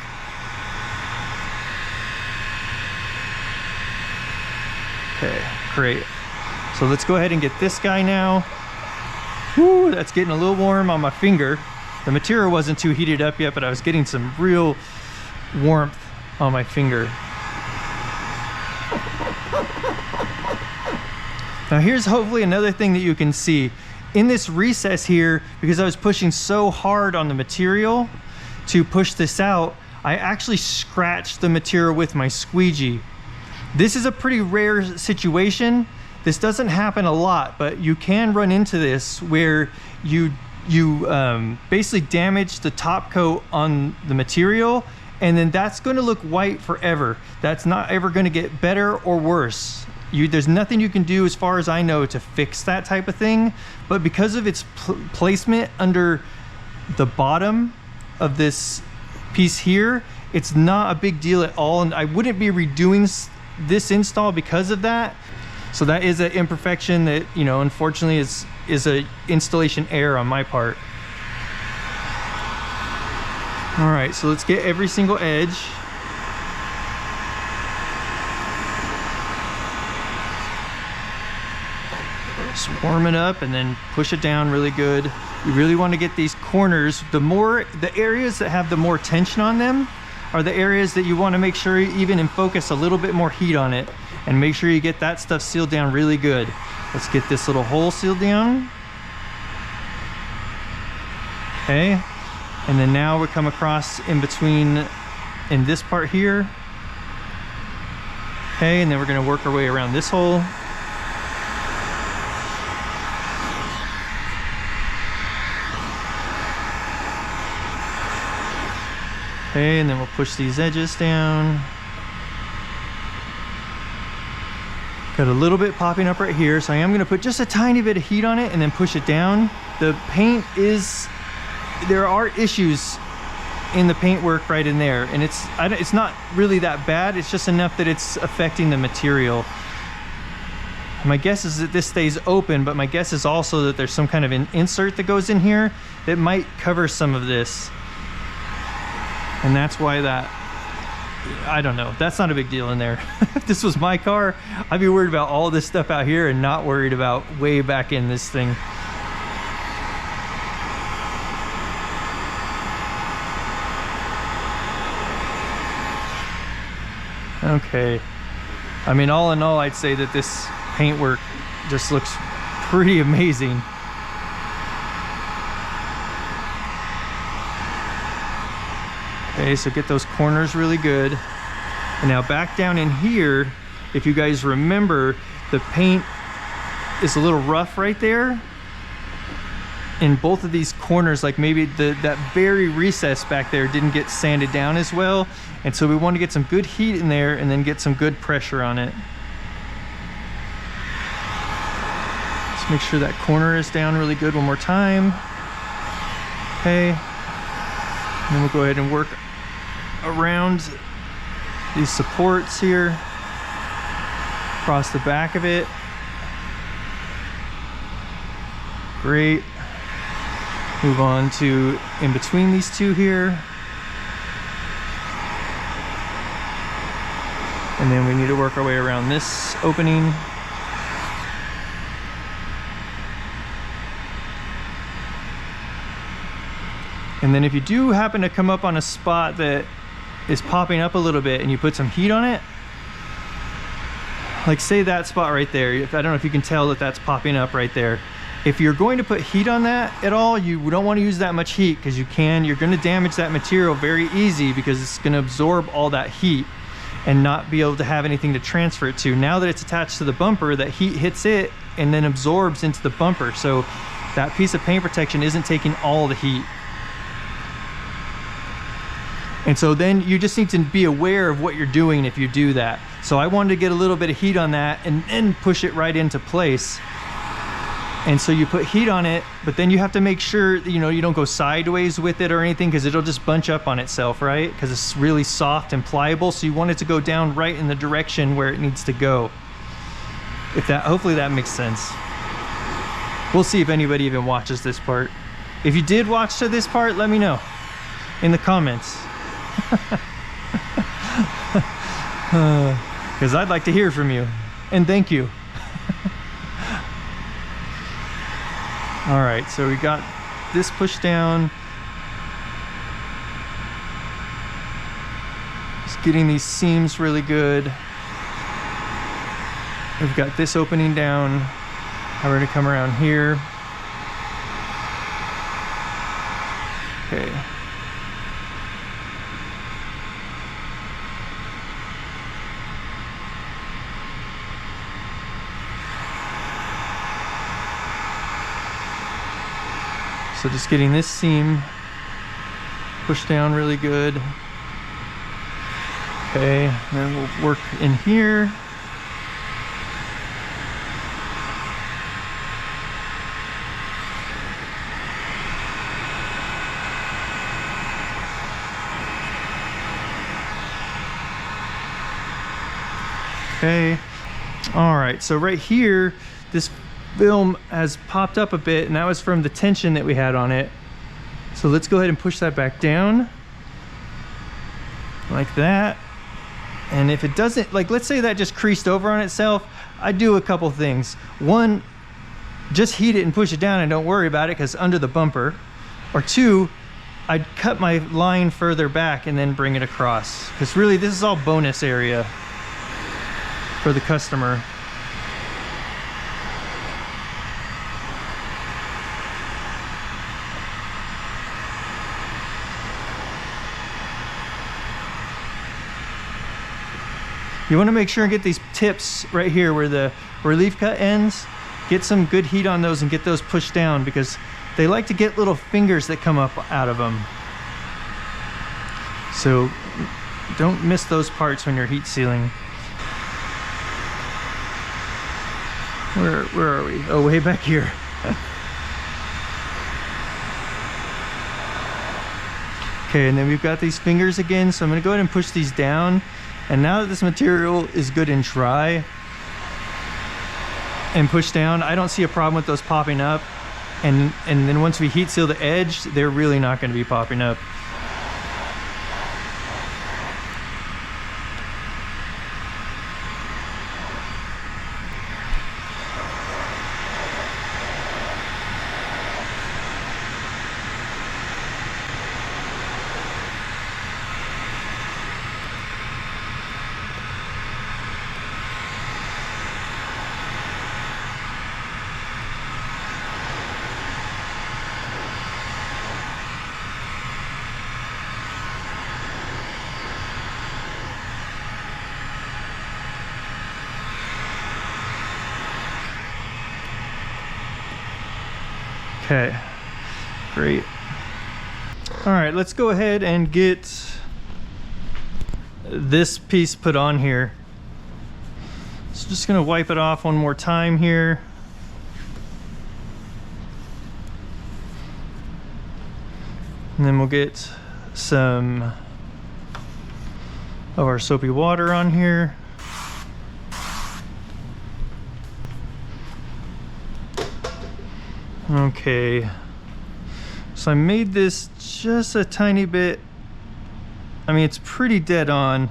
Okay, Great. So let's go ahead and get this guy now. Woo, that's getting a little warm on my finger. The material wasn't too heated up yet, but I was getting some real warmth on my finger. Now here's hopefully another thing that you can see. In this recess here, because I was pushing so hard on the material to push this out, I actually scratched the material with my squeegee. This is a pretty rare situation. This doesn't happen a lot, but you can run into this where you basically damage the top coat on the material, and then that's going to look white forever. That's not ever going to get better or worse. There's nothing you can do, as far as I know, to fix that type of thing. But because of its placement under the bottom of this piece here, it's not a big deal at all, and I wouldn't be redoing this install because of that. So that is an imperfection that, you know, unfortunately is a installation error on my part. All right, so let's get every single edge. Just warm it up and then push it down really good. You really want to get these corners. The areas that have the more tension on them are the areas that you want to make sure you even focus a little bit more heat on it, and make sure you get that stuff sealed down really good. Let's get this little hole sealed down. Okay, and then now we come across in between in this part here. Okay, and then we're going to work our way around this hole. Okay, and then we'll push these edges down. Got a little bit popping up right here, so I am going to put just a tiny bit of heat on it and then push it down. The paint there are issues in the paint work right in there, and it's not really that bad. It's just enough that it's affecting the material. My guess is that this stays open, but my guess is also that there's some kind of an insert that goes in here that might cover some of this. And that's why I don't know, that's not a big deal in there. If this was my car, I'd be worried about all this stuff out here and not worried about way back in this thing. Okay, I mean, all in all, I'd say that this paintwork just looks pretty amazing. Okay, so get those corners really good. And now back down in here, if you guys remember, the paint is a little rough right there in both of these corners. Like maybe that very recess back there didn't get sanded down as well. And so we want to get some good heat in there and then get some good pressure on it. Let's make sure that corner is down really good one more time. Okay. And then we'll go ahead and work around these supports here, across the back of it. Great. Move on to in between these two here. And then we need to work our way around this opening. And then if you do happen to come up on a spot that is popping up a little bit and you put some heat on it, like say that spot right there, I don't know if you can tell that that's popping up right there. If you're going to put heat on that at all, you don't want to use that much heat, because you're going to damage that material very easy, because it's going to absorb all that heat and not be able to have anything to transfer it to. Now that it's attached to the bumper, that heat hits it and then absorbs into the bumper. So that piece of paint protection isn't taking all the heat. And so then you just need to be aware of what you're doing if you do that. So I wanted to get a little bit of heat on that and then push it right into place. And so you put heat on it, but then you have to make sure, you know, you don't go sideways with it or anything, because it'll just bunch up on itself, right? Because it's really soft and pliable. So you want it to go down right in the direction where it needs to go. Hopefully that makes sense. We'll see if anybody even watches this part. If you did watch to this part, let me know in the comments. Because I'd like to hear from you, and thank you. All right, so we got this pushed down. Just getting these seams really good. We've got this opening down. Now we're gonna come around here. Okay. So just getting this seam pushed down really good. Okay, and then we'll work in here. Okay, all right, so right here, this film has popped up a bit, and that was from the tension that we had on it. So let's go ahead and push that back down like that. And if it doesn't, like, let's say that just creased over on itself, I do a couple things. One, just heat it and push it down and don't worry about it because under the bumper. Or two, I'd cut my line further back and then bring it across, because really this is all bonus area for the customer. You want to make sure and get these tips right here where the relief cut ends, get some good heat on those and get those pushed down, because they like to get little fingers that come up out of them. So don't miss those parts when you're heat sealing. Where are we? Oh, way back here. Okay, and then we've got these fingers again, so I'm going to go ahead and push these down. And now that this material is good and dry and pushed down, I don't see a problem with those popping up. And then once we heat seal the edge, they're really not going to be popping up. Okay, great. All right, let's go ahead and get this piece put on here. So just gonna wipe it off one more time here. And then we'll get some of our soapy water on here. Okay, so I made this just a tiny bit, I mean it's pretty dead on.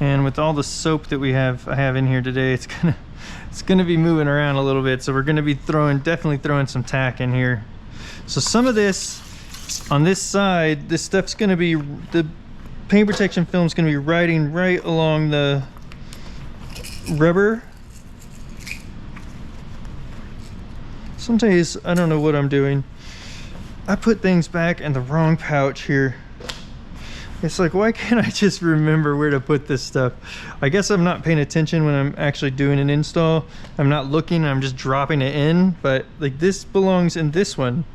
And with all the soap that I have in here today, it's gonna be moving around a little bit, so we're gonna be definitely throwing some tack in here. So some of this, on this side, this stuff's gonna be, the paint protection film's gonna be riding right along the rubber. Some days I don't know what I'm doing. I put things back in the wrong pouch here. It's like, why can't I just remember where to put this stuff? I guess I'm not paying attention when I'm actually doing an install. I'm not looking, I'm just dropping it in, but like this belongs in this one.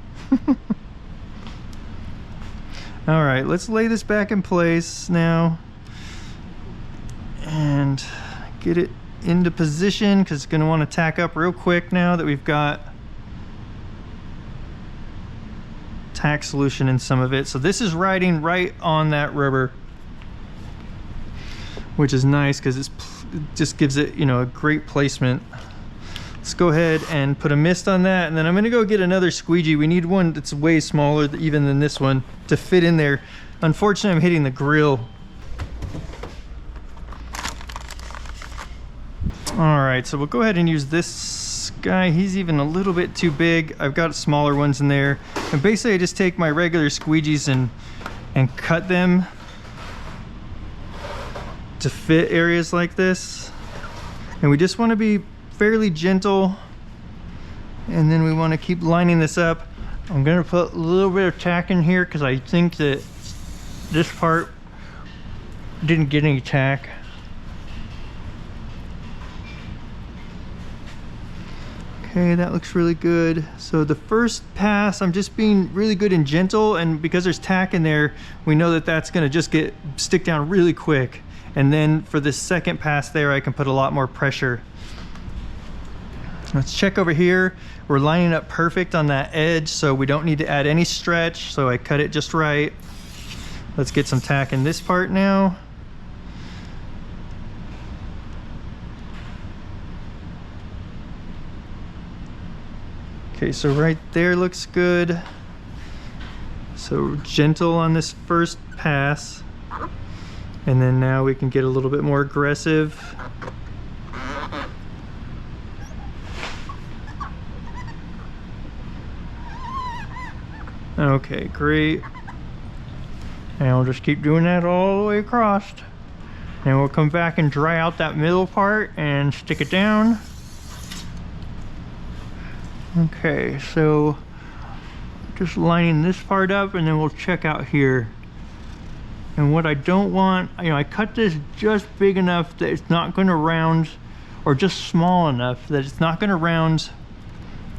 All right, let's lay this back in place now and get it into position, because it's going to want to tack up real quick now that we've got tack solution in some of it. So this is riding right on that rubber, which is nice because it just gives it, you know, a great placement. Let's go ahead and put a mist on that, and then I'm going to go get another squeegee. We need one that's way smaller even than this one to fit in there. Unfortunately, I'm hitting the grill. All right, so we'll go ahead and use this guy. He's even a little bit too big. I've got smaller ones in there. And basically I just take my regular squeegees and cut them to fit areas like this. And we just want to be fairly gentle. And then we want to keep lining this up. I'm going to put a little bit of tack in here because I think that this part didn't get any tack. Okay, that looks really good. So the first pass, I'm just being really good and gentle, and because there's tack in there, we know that that's gonna just stick down really quick. And then for the second pass there, I can put a lot more pressure. Let's check over here. We're lining up perfect on that edge, so we don't need to add any stretch, so I cut it just right. Let's get some tack in this part now. Okay, so right there looks good. So gentle on this first pass. And then now we can get a little bit more aggressive. Okay, great. And we'll just keep doing that all the way across. And we'll come back and dry out that middle part and stick it down. Okay, so just lining this part up, and then we'll check out here. And what I don't want, I cut this just big enough that it's not going to round, or just small enough that it's not going to round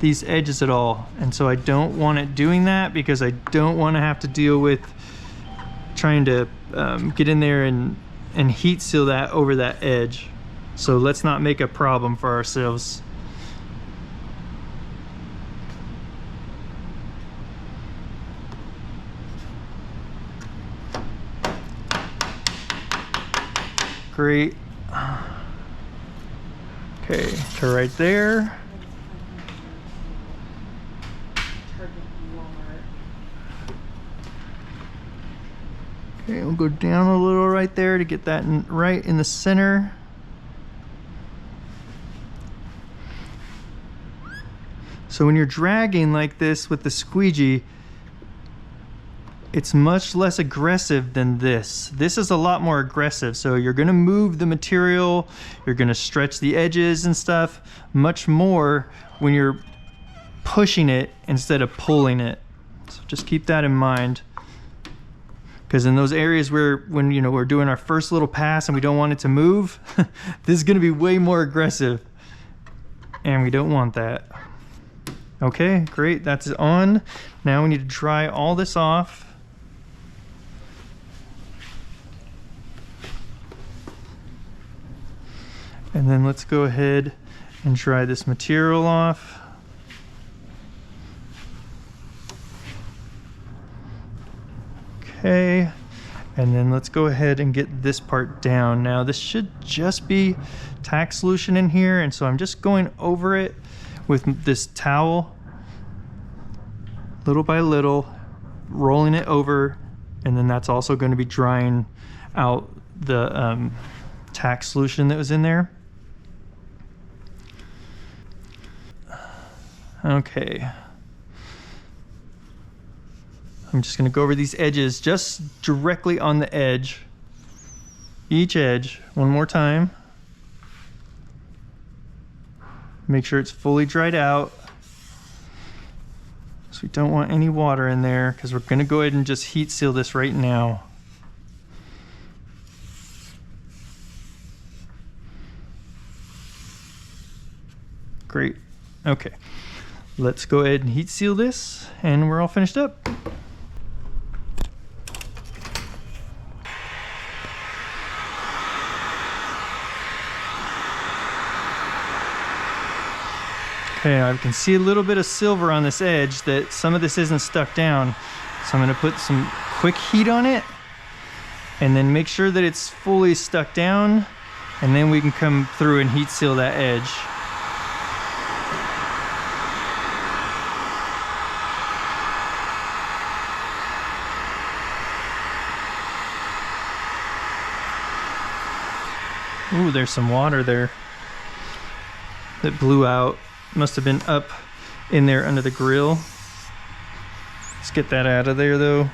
these edges at all. And so I don't want it doing that because I don't want to have to deal with trying to get in there and heat seal that over that edge. So let's not make a problem for ourselves. Great. Okay, so right there. Okay, we'll go down a little right there to get that right in the center. So when you're dragging like this with the squeegee, it's much less aggressive than this. This is a lot more aggressive. So you're gonna move the material, you're gonna stretch the edges and stuff much more when you're pushing it instead of pulling it. So just keep that in mind. Because in those areas where when we're doing our first little pass and we don't want it to move, this is gonna be way more aggressive. And we don't want that. Okay, great, that's on. Now we need to dry all this off. And then let's go ahead and dry this material off. Okay, and then let's go ahead and get this part down. Now this should just be tack solution in here, and so I'm just going over it with this towel, little by little, rolling it over, and then that's also going to be drying out the tack solution that was in there. Okay. I'm just going to go over these edges just directly on the edge. Each edge, one more time. Make sure it's fully dried out. So we don't want any water in there because we're going to go ahead and just heat seal this right now. Great. Okay. Let's go ahead and heat seal this, and we're all finished up. Okay, I can see a little bit of silver on this edge that some of this isn't stuck down. So I'm going to put some quick heat on it and then make sure that it's fully stuck down, and then we can come through and heat seal that edge. Ooh, there's some water there. that blew out. Must have been up in there under the grill. Let's get that out of there though.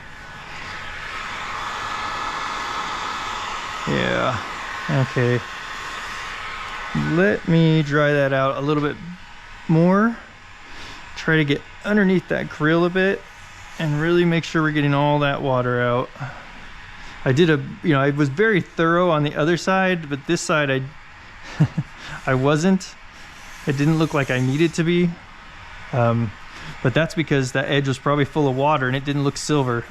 Yeah, okay. Let me dry that out a little bit more. Try to get underneath that grill a bit and really make sure we're getting all that water out. I did I was very thorough on the other side, but this side I wasn't. It didn't look like I needed to be. But that's because that edge was probably full of water and it didn't look silver.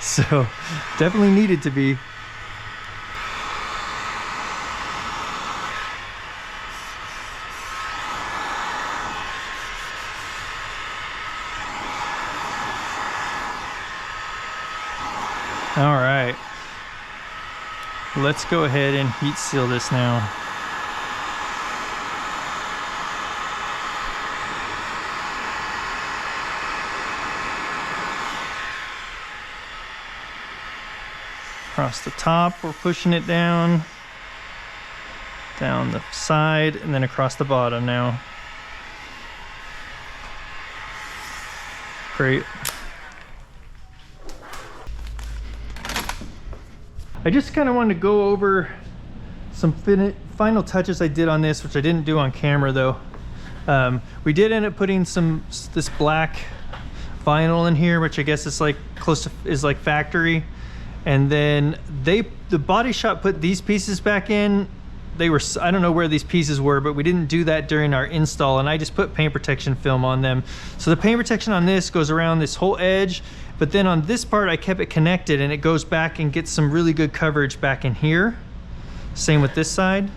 So definitely needed to be. All right, let's go ahead and heat seal this now. Across the top, we're pushing it down the side, and then across the bottom now. Great. I just kind of wanted to go over some final touches I did on this, which I didn't do on camera though. We did end up putting this black vinyl in here, which I guess is like is like factory. And then the body shop put these pieces back in. I don't know where these pieces were, but we didn't do that during our install, and I just put paint protection film on them. So the paint protection on this goes around this whole edge, but then on this part I kept it connected and it goes back and gets some really good coverage back in here. Same with this side.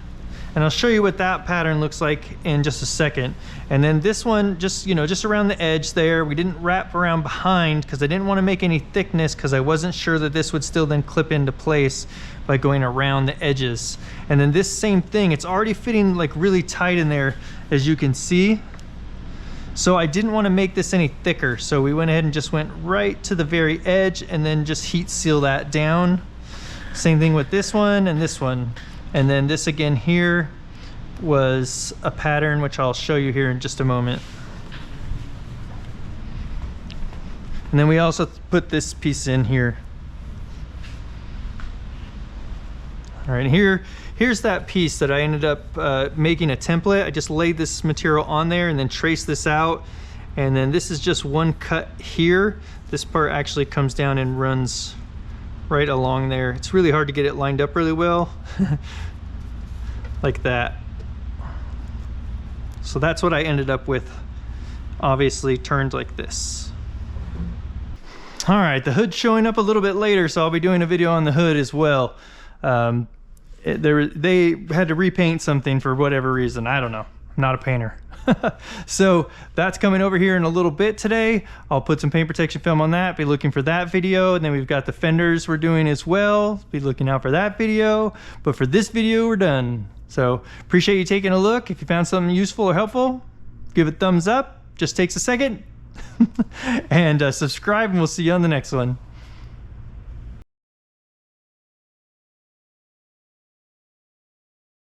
And I'll show you what that pattern looks like in just a second. And then this one, just around the edge there, we didn't wrap around behind because I didn't want to make any thickness because I wasn't sure that this would still then clip into place by going around the edges. And then this same thing, it's already fitting like really tight in there, as you can see. So I didn't want to make this any thicker. So we went ahead and just went right to the very edge and then just heat seal that down. Same thing with this one and this one. And then this again here was a pattern, which I'll show you here in just a moment. And then we also put this piece in here. All right, here's that piece that I ended up making a template. I just laid this material on there and then traced this out. And then this is just one cut here. This part actually comes down and runs right along there. It's really hard to get it lined up really well. Like that. So that's what I ended up with, obviously turned like this. All right, the hood's showing up a little bit later, so I'll be doing a video on the hood as well. They had to repaint something for whatever reason. I don't know, I'm not a painter. So that's coming over here in a little bit today. I'll put some paint protection film on that, be looking for that video. And then we've got the fenders we're doing as well. Be looking out for that video. But for this video, we're done. So appreciate you taking a look. If you found something useful or helpful, give it a thumbs up. Just takes a second. And subscribe, and we'll see you on the next one.